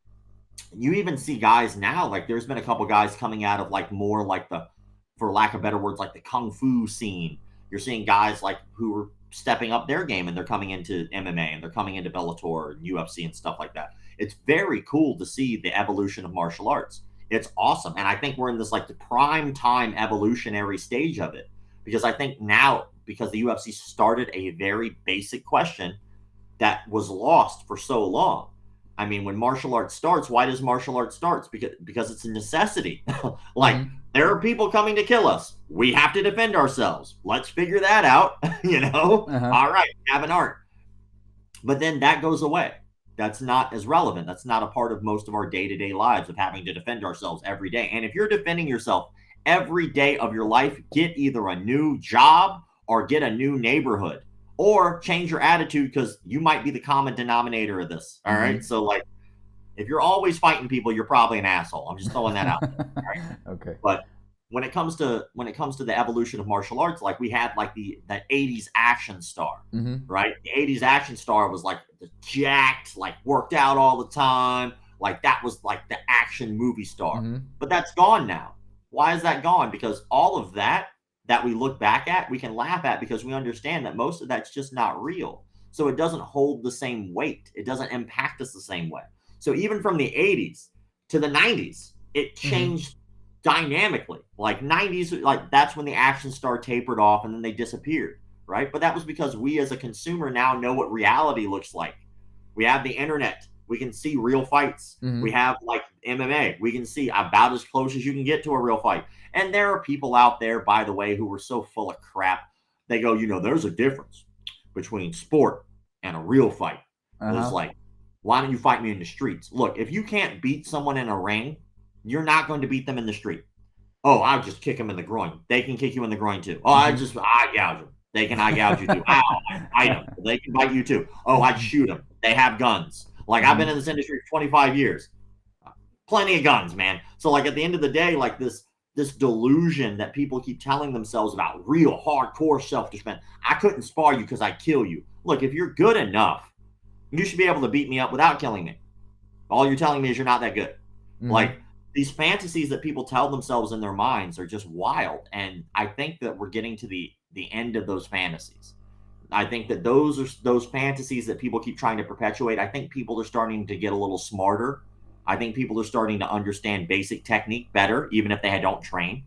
you even see guys now, like there's been a couple guys coming out of like more like the, for lack of better words, like the kung fu scene. You're seeing guys like who were stepping up their game and they're coming into MMA and they're coming into Bellator and UFC and stuff like that. It's very cool to see the evolution of martial arts. It's awesome. And I think we're in this like the prime time evolutionary stage of it, because I think now, because the UFC started a very basic question that was lost for so long. I mean, when martial arts starts, why does martial arts start? Because it's a necessity. Like, there are people coming to kill us. We have to defend ourselves. Let's figure that out. All right, have an art. But then that goes away. That's not as relevant. That's not a part of most of our day-to-day lives of having to defend ourselves every day. And if you're defending yourself every day of your life, get either a new job or get a new neighborhood. Or change your attitude, because you might be the common denominator of this. All right. So, like, if you're always fighting people, you're probably an asshole. I'm just throwing that out there. All right? Okay. But when it comes to the evolution of martial arts, like we had like the 80s action star, right? The 80s action star was like the jacked, like worked out all the time. Like that was like the action movie star. But that's gone now. Why is that gone? Because all of that we look back at, we can laugh at, because we understand that most of that's just not real. So it doesn't hold the same weight. It doesn't impact us the same way. So even from the 80s to the 90s, it changed dynamically. Like 90s, like that's when the action star tapered off and then they disappeared, right? But that was because we as a consumer now know what reality looks like. We have the internet. We can see real fights. We have like MMA. We can see about as close as you can get to a real fight. And there are people out there, by the way, who are so full of crap. They go, there's a difference between sport and a real fight. It's like, why don't you fight me in the streets? Look, if you can't beat someone in a ring, you're not going to beat them in the street. Oh, I'll just kick them in the groin. They can kick you in the groin too. Oh, I gouge them. They can eye gouge you too. Ow, I bite them. They can bite you too. Oh, I'd shoot them. They have guns. Like, I've been in this industry for 25 years. Plenty of guns, man. So, like, at the end of the day, like, this delusion that people keep telling themselves about real hardcore self-defense. I couldn't spar you because I'd kill you. Look, if you're good enough, you should be able to beat me up without killing me. All you're telling me is you're not that good. Like, these fantasies that people tell themselves in their minds are just wild. And I think that we're getting to the end of those fantasies. I think that those fantasies that people keep trying to perpetuate, I think people are starting to get a little smarter. I think people are starting to understand basic technique better, even if they don't train.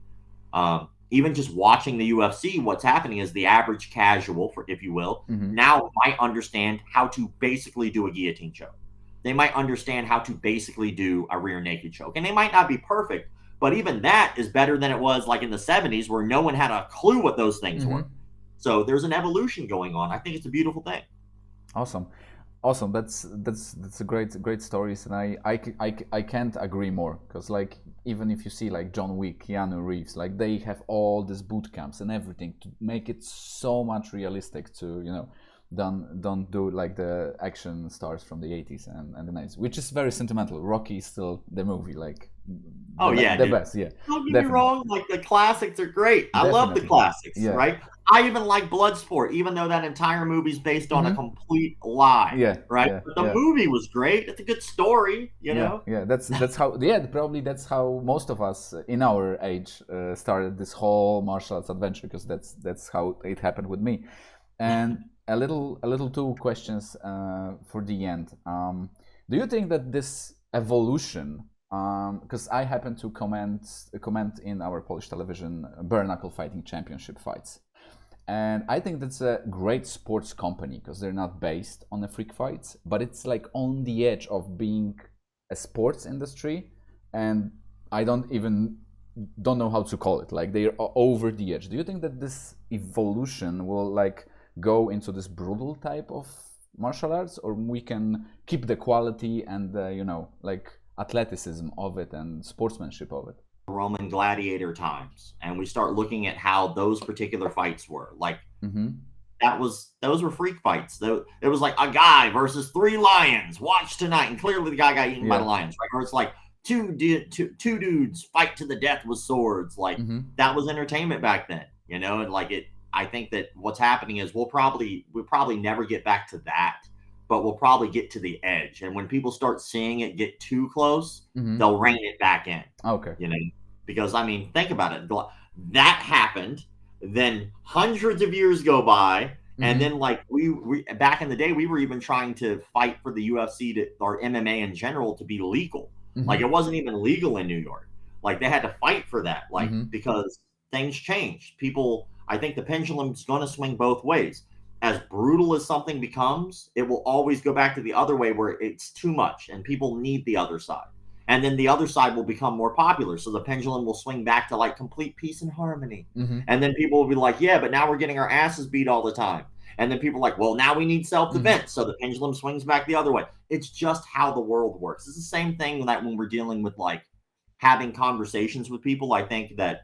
Even just watching the UFC, what's happening is the average casual, if you will, now might understand how to basically do a guillotine choke. They might understand how to basically do a rear naked choke. And they might not be perfect, but even that is better than it was like in the 70s, where no one had a clue what those things were. So there's an evolution going on. I think it's a beautiful thing. Awesome. That's a great stories, and I can't agree more, because like even if you see like John Wick, Keanu Reeves, like they have all these boot camps and everything to make it so much realistic to don't do like the action stars from the 80s and the 90s, which is very sentimental. Rocky is still the movie, like the best. Yeah, don't get me wrong, like the classics are great. I love the classics, right? I even like Bloodsport, even though that entire movie's based on a complete lie. Right? But the movie was great. It's a good story, you know? Yeah, that's how probably that's how most of us in our age started this whole martial arts adventure, because that's how it happened with me. And a little two questions for the end. Do you think that this evolution, because I happen to comment in our Polish television bare knuckle fighting championship fights, and I think that's a great sports company, because they're not based on the freak fights, but it's like on the edge of being a sports industry, and I don't know how to call it. Like they're over the edge. Do you think that this evolution will like go into this brutal type of martial arts, or we can keep the quality and like athleticism of it and sportsmanship of it? Roman gladiator times, and we start looking at how those particular fights were like. Those were freak fights. It was like a guy versus 3 lions. Watch tonight, and clearly the guy got eaten by the lions, right? Or it's like two dudes fight to the death with swords. Like that was entertainment back then, and like it. I think that what's happening is we'll probably never get back to that, but we'll probably get to the edge. And when people start seeing it get too close, they'll rein it back in. Okay. Because I mean, think about it. That happened. Then hundreds of years go by, And then like we back in the day, we were even trying to fight for the UFC or MMA in general to be legal. Like it wasn't even legal in New York. Like they had to fight for that, like because things changed. People, I think the pendulum's going to swing both ways. As brutal as something becomes, it will always go back to the other way where it's too much and people need the other side. And then the other side will become more popular. So the pendulum will swing back to like complete peace and harmony. And then people will be like, yeah, but now we're getting our asses beat all the time. And then people are like, well, now we need self-defense. So the pendulum swings back the other way. It's just how the world works. It's the same thing that when we're dealing with like having conversations with people, I think that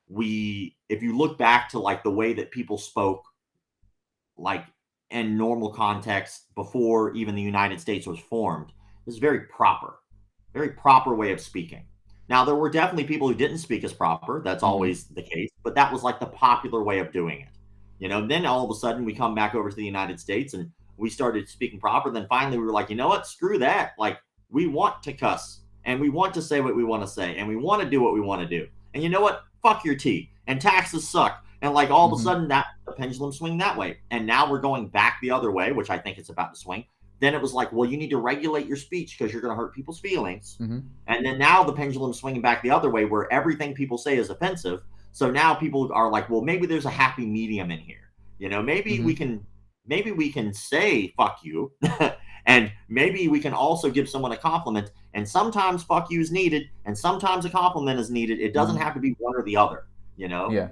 if you look back to like the way that people spoke, like in normal context before even the United States was formed, is very proper way of speaking. Now, there were definitely people who didn't speak as proper. That's always the case, but that was like the popular way of doing it. You know, then all of a sudden we come back over to the United States and we started speaking proper. Then finally we were like, you know what? Screw that. Like we want to cuss and we want to say what we want to say and we want to do what we want to do. And you know what? Fuck your tea. And taxes suck. And like all of a sudden that the pendulum swing that way. And now we're going back the other way, which I think it's about to swing. Then it was like, well, you need to regulate your speech because you're going to hurt people's feelings. And then now the pendulum's swinging back the other way where everything people say is offensive. So now people are like, well, maybe there's a happy medium in here. You know, maybe we can say fuck you and maybe we can also give someone a compliment. And sometimes fuck you is needed and sometimes a compliment is needed. It doesn't have to be one or the other, you know? Yeah.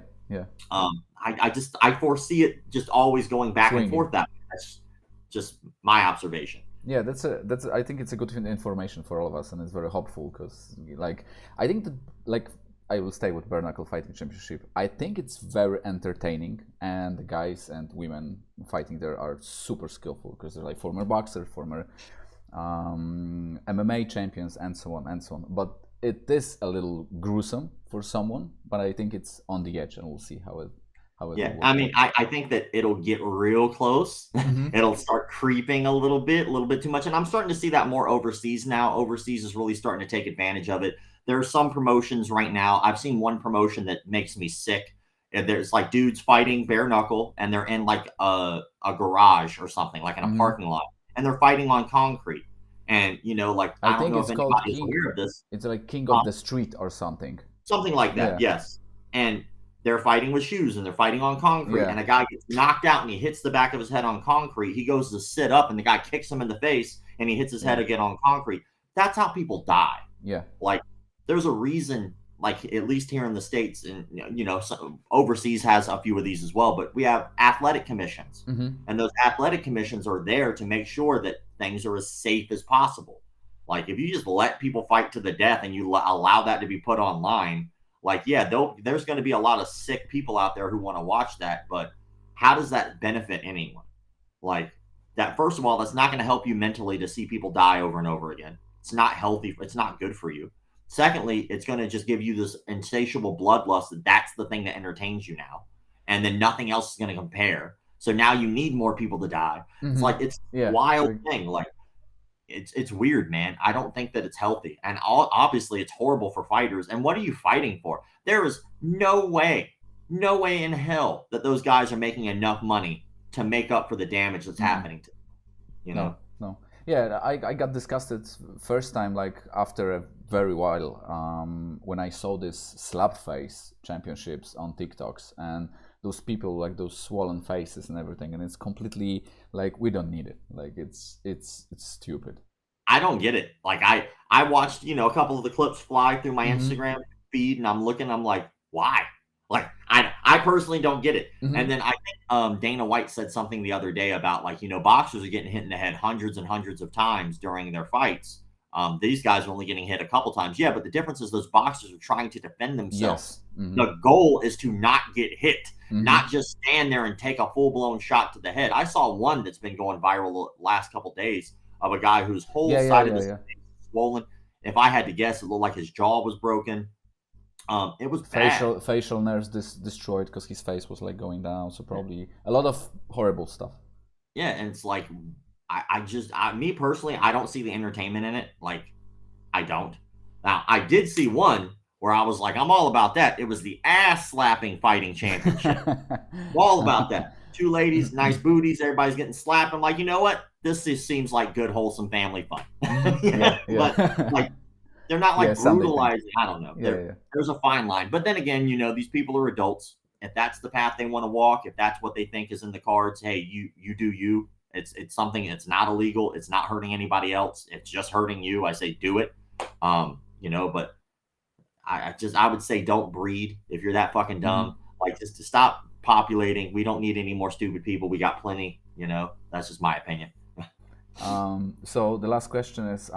I foresee it just always going back and forth that way. That's just my observation. Yeah, that's I think it's a good information for all of us, and it's very hopeful because, like, I think that, like, I will stay with bare knuckle fighting championship. I think it's very entertaining, and the guys and women fighting there are super skillful because they're like former boxers, former MMA champions, and so on and so on. But it is a little gruesome for someone, but I think it's on the edge, and we'll see how it. Yeah, I mean, I think that it'll get real close. It'll start creeping a little bit too much. And I'm starting to see that more overseas now. Overseas is really starting to take advantage of it. There are some promotions right now. I've seen one promotion that makes me sick. There's like dudes fighting bare knuckle, and they're in like a garage or something, like in a parking lot, and they're fighting on concrete. And, you know, like, I don't know if anybody's aware of this. It's like King of the Street or something. Something like that, yes. And they're fighting with shoes and they're fighting on concrete and a guy gets knocked out and he hits the back of his head on concrete. He goes to sit up and the guy kicks him in the face and he hits his head again on concrete. That's how people die. Yeah. Like there's a reason, like at least here in the States and, you know, overseas has a few of these as well, but we have athletic commissions and those athletic commissions are there to make sure that things are as safe as possible. Like if you just let people fight to the death and you allow that to be put online, like, yeah, there's going to be a lot of sick people out there who want to watch that, but how does that benefit anyone? Like that, first of all, that's not going to help you mentally to see people die over and over again. It's not healthy. It's not good for you. Secondly, it's going to just give you this insatiable bloodlust that's the thing that entertains you now. And then nothing else is going to compare. So now you need more people to die. It's like, it's a wild thing. Like, it's weird, man. I don't think that it's healthy. And obviously it's horrible for fighters. And what are you fighting for? There is no way in hell that those guys are making enough money to make up for the damage that's happening to them. You know? No. Yeah, I got disgusted first time, like after a very while, when I saw this slap face championships on TikToks and those people like those swollen faces and everything, and it's completely like we don't need it. Like it's stupid. I don't get it. Like I watched, you know, a couple of the clips fly through my Instagram feed, and I'm like, why? Like I personally don't get it. And then I think Dana White said something the other day about like, you know, boxers are getting hit in the head hundreds and hundreds of times during their fights. These guys are only getting hit a couple times. Yeah, but the difference is those boxers are trying to defend themselves. Yes. The goal is to not get hit, not just stand there and take a full-blown shot to the head. I saw one that's been going viral the last couple days of a guy whose whole side of his face was swollen. If I had to guess, it looked like his jaw was broken. It was bad. Facial nerves destroyed because his face was like going down. So probably a lot of horrible stuff. Yeah, and it's like me personally, I don't see the entertainment in it. Like, I don't. Now, I did see one where I was like, I'm all about that. It was the ass slapping fighting championship. I'm all about that. two ladies, nice booties, everybody's getting slapped. I'm like, you know what? This just seems like good, wholesome family fun. But like, they're not like brutalizing. I don't know. There's a fine line. But then again, these people are adults. If that's the path they want to walk, if that's what they think is in the cards, hey, you do you. It's something. It's not illegal. It's not hurting anybody else. It's just hurting you. I say do it. But I would say don't breed if you're that fucking dumb. Like, just to stop populating. We don't need any more stupid people. We got plenty. That's just my opinion. So the last question is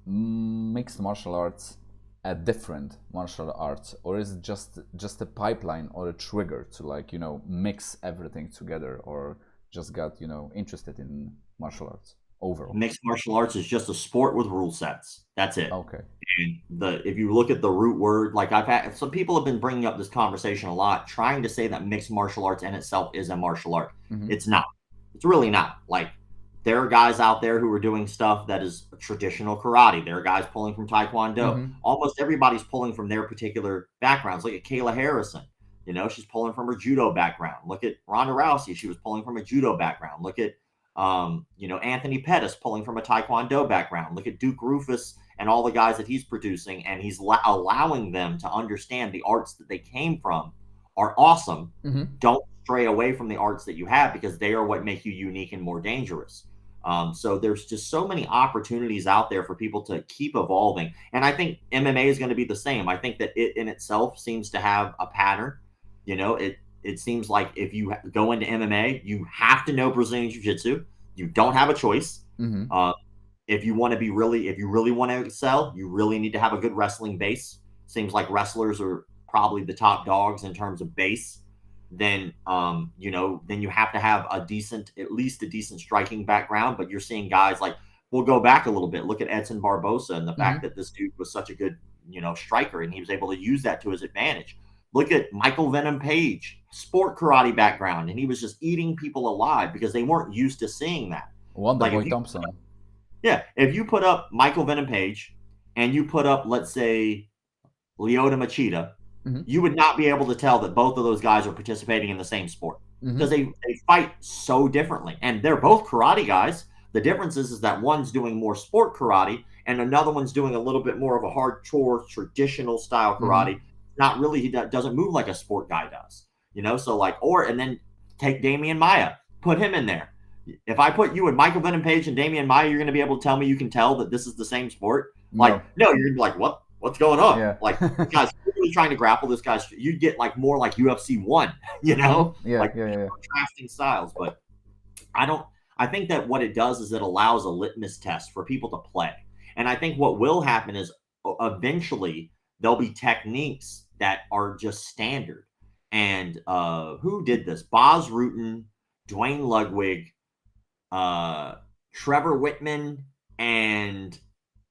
mixed martial arts a different martial arts, or is it just a pipeline or a trigger to mix everything together, or just got interested in martial arts overall? Mixed martial arts is just a sport with rule sets. That's it. Okay. And if you look at the root word, like I've had some people have been bringing up this conversation a lot, trying to say that mixed martial arts in itself is a martial art. It's not. It's really not. Like, there are guys out there who are doing stuff that is traditional karate. There are guys pulling from Taekwondo. Almost everybody's pulling from their particular backgrounds. Look at Kayla Harrison. She's pulling from her judo background. Look at Ronda Rousey. She was pulling from a judo background. Look at, Anthony Pettis pulling from a Taekwondo background. Look at Duke Rufus and all the guys that he's producing, and he's allowing them to understand the arts that they came from are awesome. Don't stray away from the arts that you have, because they are what make you unique and more dangerous. So there's just so many opportunities out there for people to keep evolving. And I think MMA is going to be the same. I think that it in itself seems to have a pattern. It seems like if you go into MMA, you have to know Brazilian Jiu-Jitsu. You don't have a choice. If you really want to excel, you really need to have a good wrestling base. Seems like wrestlers are probably the top dogs in terms of base. Then you have to have at least a decent striking background. But you're seeing guys like, we'll go back a little bit. Look at Edson Barbosa and the fact that this dude was such a good, striker, and he was able to use that to his advantage. Look at Michael Venom Page, sport karate background, and he was just eating people alive because they weren't used to seeing that. Wonderboy Thompson. If you put up Michael Venom Page and you put up, let's say, Lyoto Machida, you would not be able to tell that both of those guys are participating in the same sport, because they fight so differently. And they're both karate guys. The difference is that one's doing more sport karate and another one's doing a little bit more of a hardcore traditional style karate. Not really, he doesn't move like a sport guy does, and then take Damian Maia, put him in there. If I put you and Michael Venom Page and Damian Maia, you're going to be able to tell me you can tell that this is the same sport? No, you're going to be like, what's going on? Yeah. Like, this guy's really trying to grapple this guy's. You'd get like more like UFC 1, contrasting styles. But I think that what it does is it allows a litmus test for people to play. And I think what will happen is eventually there'll be techniques that are just standard. And who did this? Boz Rutan, Dwayne Ludwig, Trevor Whitman, and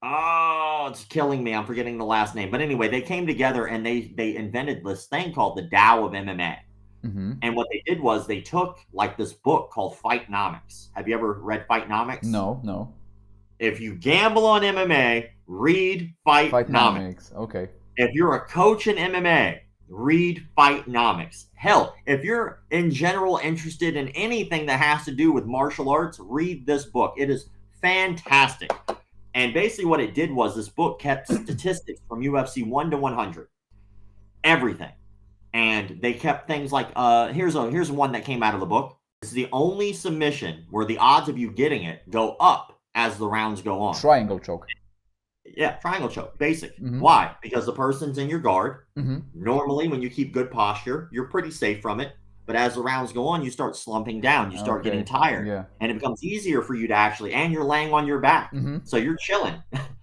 it's killing me. I'm forgetting the last name. But anyway, they came together and they invented this thing called the Tao of MMA. And what they did was they took like this book called Fightnomics. Have you ever read Fightnomics? No. If you gamble on MMA, read Fightnomics. Okay. If you're a coach in MMA, read Fightnomics. Hell, if you're in general interested in anything that has to do with martial arts, read this book. It is fantastic. And basically what it did was this book kept statistics from UFC 1 to 100. Everything. And they kept things like, here's one that came out of the book. It's the only submission where the odds of you getting it go up as the rounds go on. Triangle choke. Yeah, triangle choke, basic. Why? Because the person's in your guard. Normally, when you keep good posture, you're pretty safe from it. But as the rounds go on, you start slumping down. You start getting tired. Yeah. And it becomes easier for you to and you're laying on your back. So you're chilling.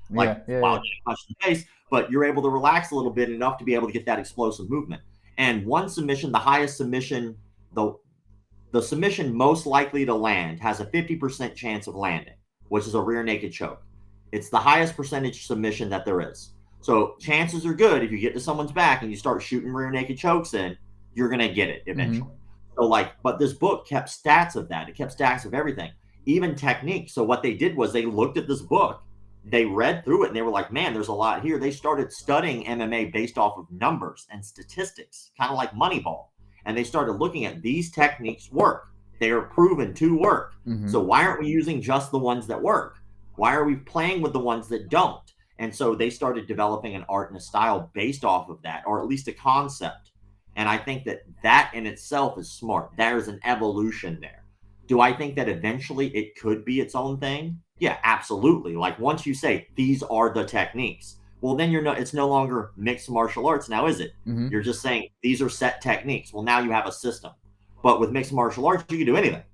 While you punch the face, but you're able to relax a little bit enough to be able to get that explosive movement. And one submission, the highest submission, the submission most likely to land has a 50% chance of landing, which is a rear naked choke. It's the highest percentage submission that there is. So chances are good if you get to someone's back and you start shooting rear naked chokes in, you're going to get it eventually. So but this book kept stats of that. It kept stats of everything, even technique. So what they did was they looked at this book, they read through it, and they were like, man, there's a lot here. They started studying MMA based off of numbers and statistics, kind of like Moneyball. and they started looking at these techniques work. They are proven to work. So why aren't we using just the ones that work? Why are we playing with the ones that don't? And so they started developing an art and a style based off of that, or at least a concept. And I think that that in itself is smart. There's an evolution there. Do I think that eventually it could be its own thing? Yeah, absolutely. Like once you say these are the techniques, well, then it's no longer mixed martial arts now, is it? You're just saying these are set techniques. Well, now you have a system. But with mixed martial arts, you can do anything.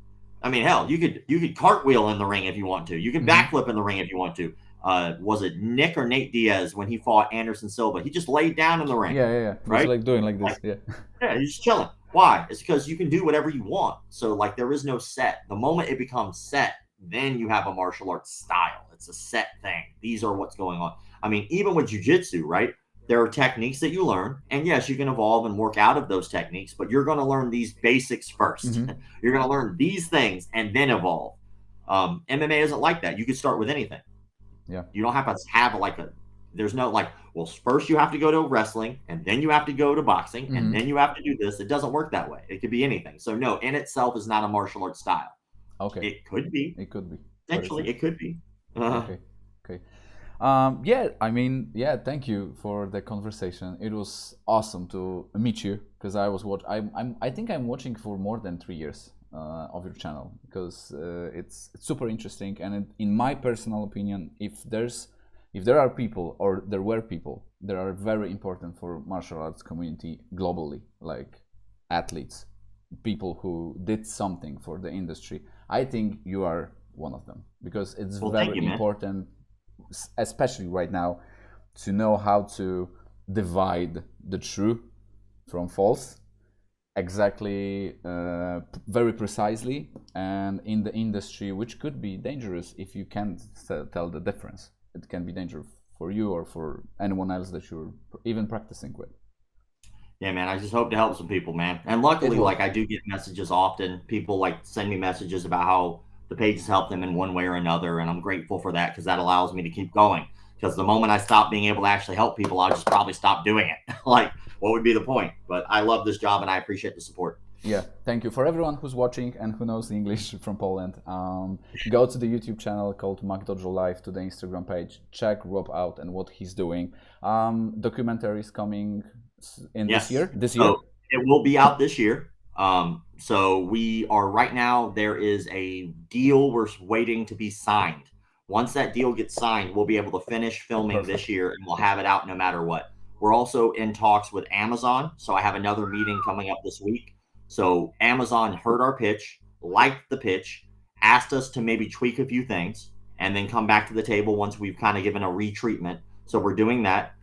I mean, hell, you could cartwheel in the ring if you want to. You can backflip in the ring if you want to. Was it Nick or Nate Diaz when he fought Anderson Silva? He just laid down in the ring. Yeah. Right? He's like doing like this. Yeah, he's just chilling. Why? It's because you can do whatever you want. So like there is no set. The moment it becomes set, then you have a martial arts style. It's a set thing. These are what's going on. I mean, even with jiu-jitsu, right? There are techniques that you learn, and yes, you can evolve and work out of those techniques, but you're going to learn these basics first. You're going to learn these things and then evolve. MMA isn't like that. You could start with anything. Yeah. You don't have to have there's no like, well, first you have to go to wrestling, and then you have to go to boxing, and then you have to do this. It doesn't work that way. It could be anything. So no, in itself is not a martial arts style. Okay. It could be. It could be. Essentially, it could be. Okay. Thank you for the conversation. It was awesome to meet you because I think I'm watching for more than 3 years of your channel because it's super interesting, and in my personal opinion, if there are people or there were people that are very important for martial arts community globally, like athletes, people who did something for the industry, I think you are one of them because it's very important, especially right now, to know how to divide the true from false exactly, very precisely, and in the industry, which could be dangerous if you can't tell the difference. It can be dangerous for you or for anyone else that you're even practicing with. Yeah, man, I just hope to help some people, man. And luckily, like I do get messages often. People like send me messages about how the page has helped them in one way or another, and I'm grateful for that because that allows me to keep going. Because the moment I stop being able to actually help people, I'll just probably stop doing it. Like, what would be the point? But I love this job and I appreciate the support. Yeah, thank you for everyone who's watching and who knows English from Poland. Go to the YouTube channel called McDojoLife, to the Instagram page. Check Rob out and what he's doing. Documentary is coming in this year. So it will be out this year. So we are right now. There is a deal we're waiting to be signed. Once that deal gets signed, we'll be able to finish filming this year, and we'll have it out no matter what. We're also in talks with Amazon. So I have another meeting coming up this week. So Amazon heard our pitch, liked the pitch, asked us to maybe tweak a few things, and then come back to the table once we've kind of given a retreatment. So we're doing that.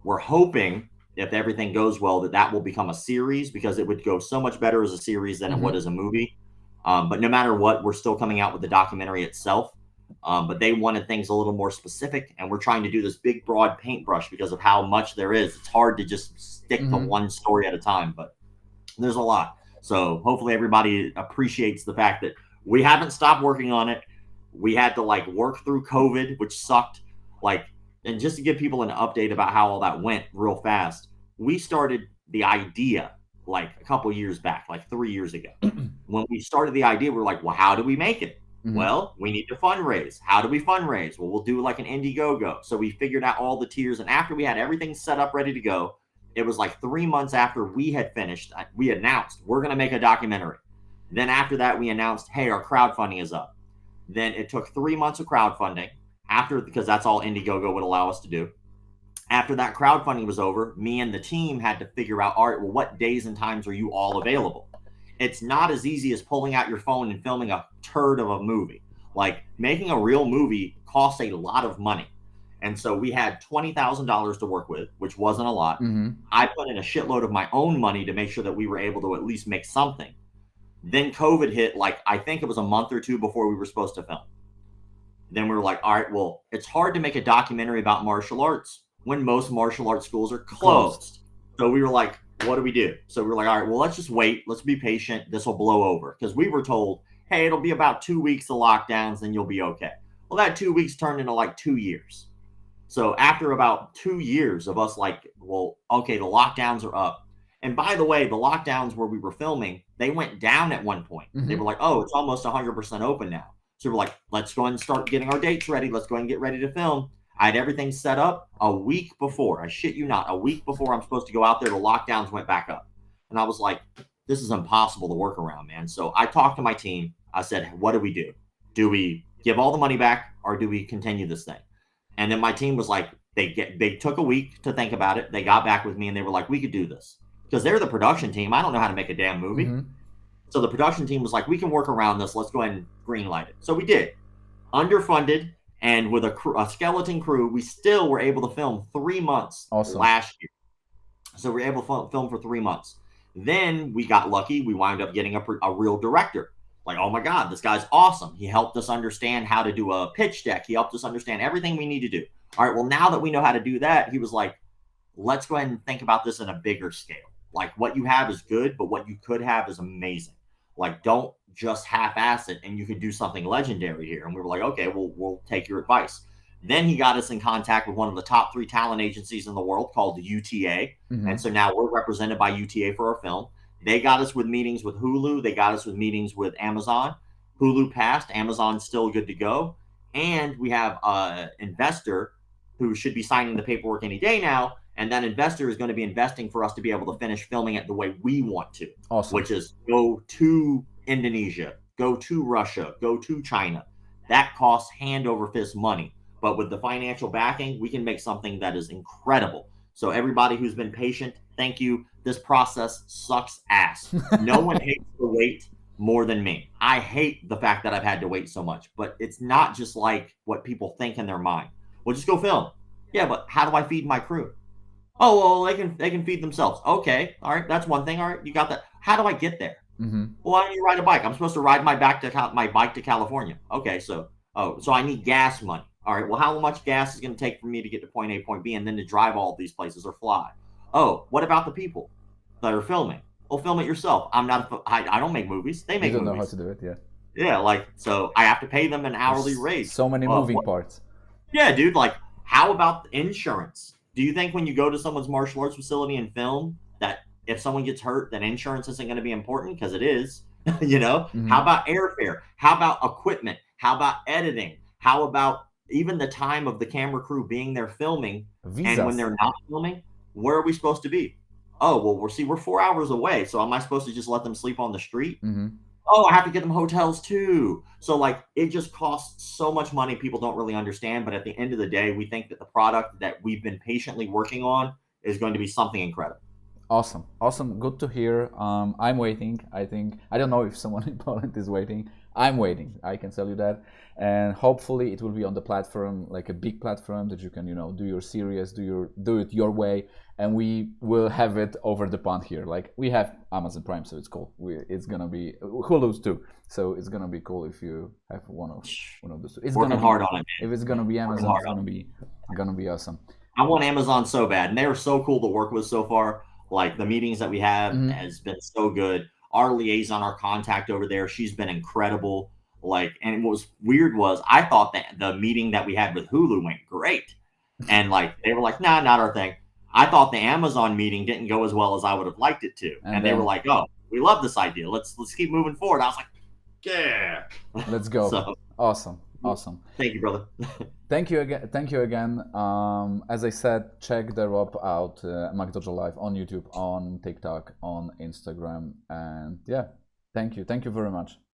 We're hoping, if everything goes well, that will become a series because it would go so much better as a series than it would as a movie. But no matter what, we're still coming out with the documentary itself. But they wanted things a little more specific, and we're trying to do this big, broad paintbrush because of how much there is. It's hard to just stick to one story at a time, but there's a lot. So hopefully everybody appreciates the fact that we haven't stopped working on it. We had to work through COVID, which sucked. And just to give people an update about how all that went real fast, we started the idea a couple years back, 3 years ago. When we started the idea, we were like, well, how do we make it? Well, we need to fundraise. How do we fundraise? Well, we'll do an Indiegogo. So we figured out all the tiers. And after we had everything set up, ready to go, it was 3 months after we had finished, we announced we're going to make a documentary. Then after that, we announced, hey, our crowdfunding is up. Then it took 3 months of crowdfunding because that's all Indiegogo would allow us to do. After that crowdfunding was over, me and the team had to figure out, all right, well, what days and times are you all available? It's not as easy as pulling out your phone and filming a turd of a movie. Making a real movie costs a lot of money. And so we had $20,000 to work with, which wasn't a lot. I put in a shitload of my own money to make sure that we were able to at least make something. Then COVID hit, I think it was a month or two before we were supposed to film. Then we were like, all right, well, it's hard to make a documentary about martial arts when most martial arts schools are closed. So we were like, what do we do? So we were like, all right, well, let's just wait. Let's be patient. This will blow over. Because we were told, hey, it'll be about 2 weeks of lockdowns, then you'll be okay. Well, that 2 weeks turned into 2 years. So after about 2 years of us well, okay, the lockdowns are up. And by the way, the lockdowns where we were filming, they went down at one point. They were like, oh, it's almost 100% open now. So we're like, let's go ahead and start getting our dates ready. Let's go ahead and get ready to film. I had everything set up a week before. I shit you not, a week before I'm supposed to go out there, the lockdowns went back up. And I was like, this is impossible to work around, man. So I talked to my team. I said, what do we do? Do we give all the money back or do we continue this thing? And then my team was like, they took a week to think about it. They got back with me and they were like, we could do this. Because they're the production team. I don't know how to make a damn movie. So the production team was like, we can work around this. Let's go ahead and greenlight it. So we did. Underfunded and with a skeleton crew, we still were able to film 3 months last year. So we were able to film for 3 months. Then we got lucky. We wound up getting a real director. Like, oh my God, this guy's awesome. He helped us understand how to do a pitch deck. He helped us understand everything we need to do. All right, well, now that we know how to do that, he was like, let's go ahead and think about this in a bigger scale. Like, what you have is good, but what you could have is amazing. Like, don't just half-ass it and you could do something legendary here. And we were like, okay, we'll take your advice. Then he got us in contact with one of the top 3 talent agencies in the world called the UTA. And so now we're represented by UTA for our film. They got us with meetings with Hulu. They got us with meetings with Amazon. Hulu passed. Amazon's still good to go. And we have an investor who should be signing the paperwork any day now. And that investor is going to be investing for us to be able to finish filming it the way we want to, which is go to Indonesia, go to Russia, go to China. That costs hand over fist money. But with the financial backing, we can make something that is incredible. So everybody who's been patient, thank you. This process sucks ass. No one hates the wait more than me. I hate the fact that I've had to wait so much, but it's not just like what people think in their mind. Well, just go film. Yeah, but how do I feed my crew? Oh, well, they can feed themselves. Okay, all right, that's one thing. All right, you got that. How do I get there? Well, why don't you ride a bike? I'm supposed to ride my bike to California. Okay, so I need gas money. All right, well, how much gas is going to take for me to get to point A, point B, and then to drive all of these places or fly? Oh, what about the people that are filming? Well, film it yourself. I don't make movies. They make movies. You don't know how to do it, yeah. Yeah, like, so I have to pay them an hourly rate. So many moving parts. Yeah, dude, like, how about insurance? Do you think when you go to someone's martial arts facility and film that if someone gets hurt, then insurance isn't going to be important? Because it is, you know? How about airfare? How about equipment? How about editing? How about even the time of the camera crew being there filming? Visas. And when they're not filming, where are we supposed to be? Oh, well, we're 4 hours away. So am I supposed to just let them sleep on the street? Oh, I have to get them hotels too. So like it just costs so much money people don't really understand. But at the end of the day, we think that the product that we've been patiently working on is going to be something incredible. Awesome. Good to hear. I'm waiting. I don't know if someone in Poland is waiting. I'm waiting. I can tell you that. And hopefully it will be on the platform, like a big platform that you can, do your series, do it your way, and we will have it over the pond here. Like we have Amazon Prime, so it's cool. It's gonna be Hulu's too, so it's gonna be cool if you have one of those two. It's working gonna hard on it, man. If it's gonna be Amazon, it's gonna be awesome. I want Amazon so bad, and they are so cool to work with so far. Like the meetings that we have has been so good. Our liaison, our contact over there, she's been incredible. Like, and what was weird was I thought that the meeting that we had with Hulu went great. And like, they were like, nah, not our thing. I thought the Amazon meeting didn't go as well as I would have liked it to. And they were like, oh, we love this idea. Let's keep moving forward. I was like, yeah. Let's go. So, Awesome. Thank you, brother. Thank you again. As I said, check the Rob out, McDojoLife on YouTube, on TikTok, on Instagram. And yeah, thank you very much.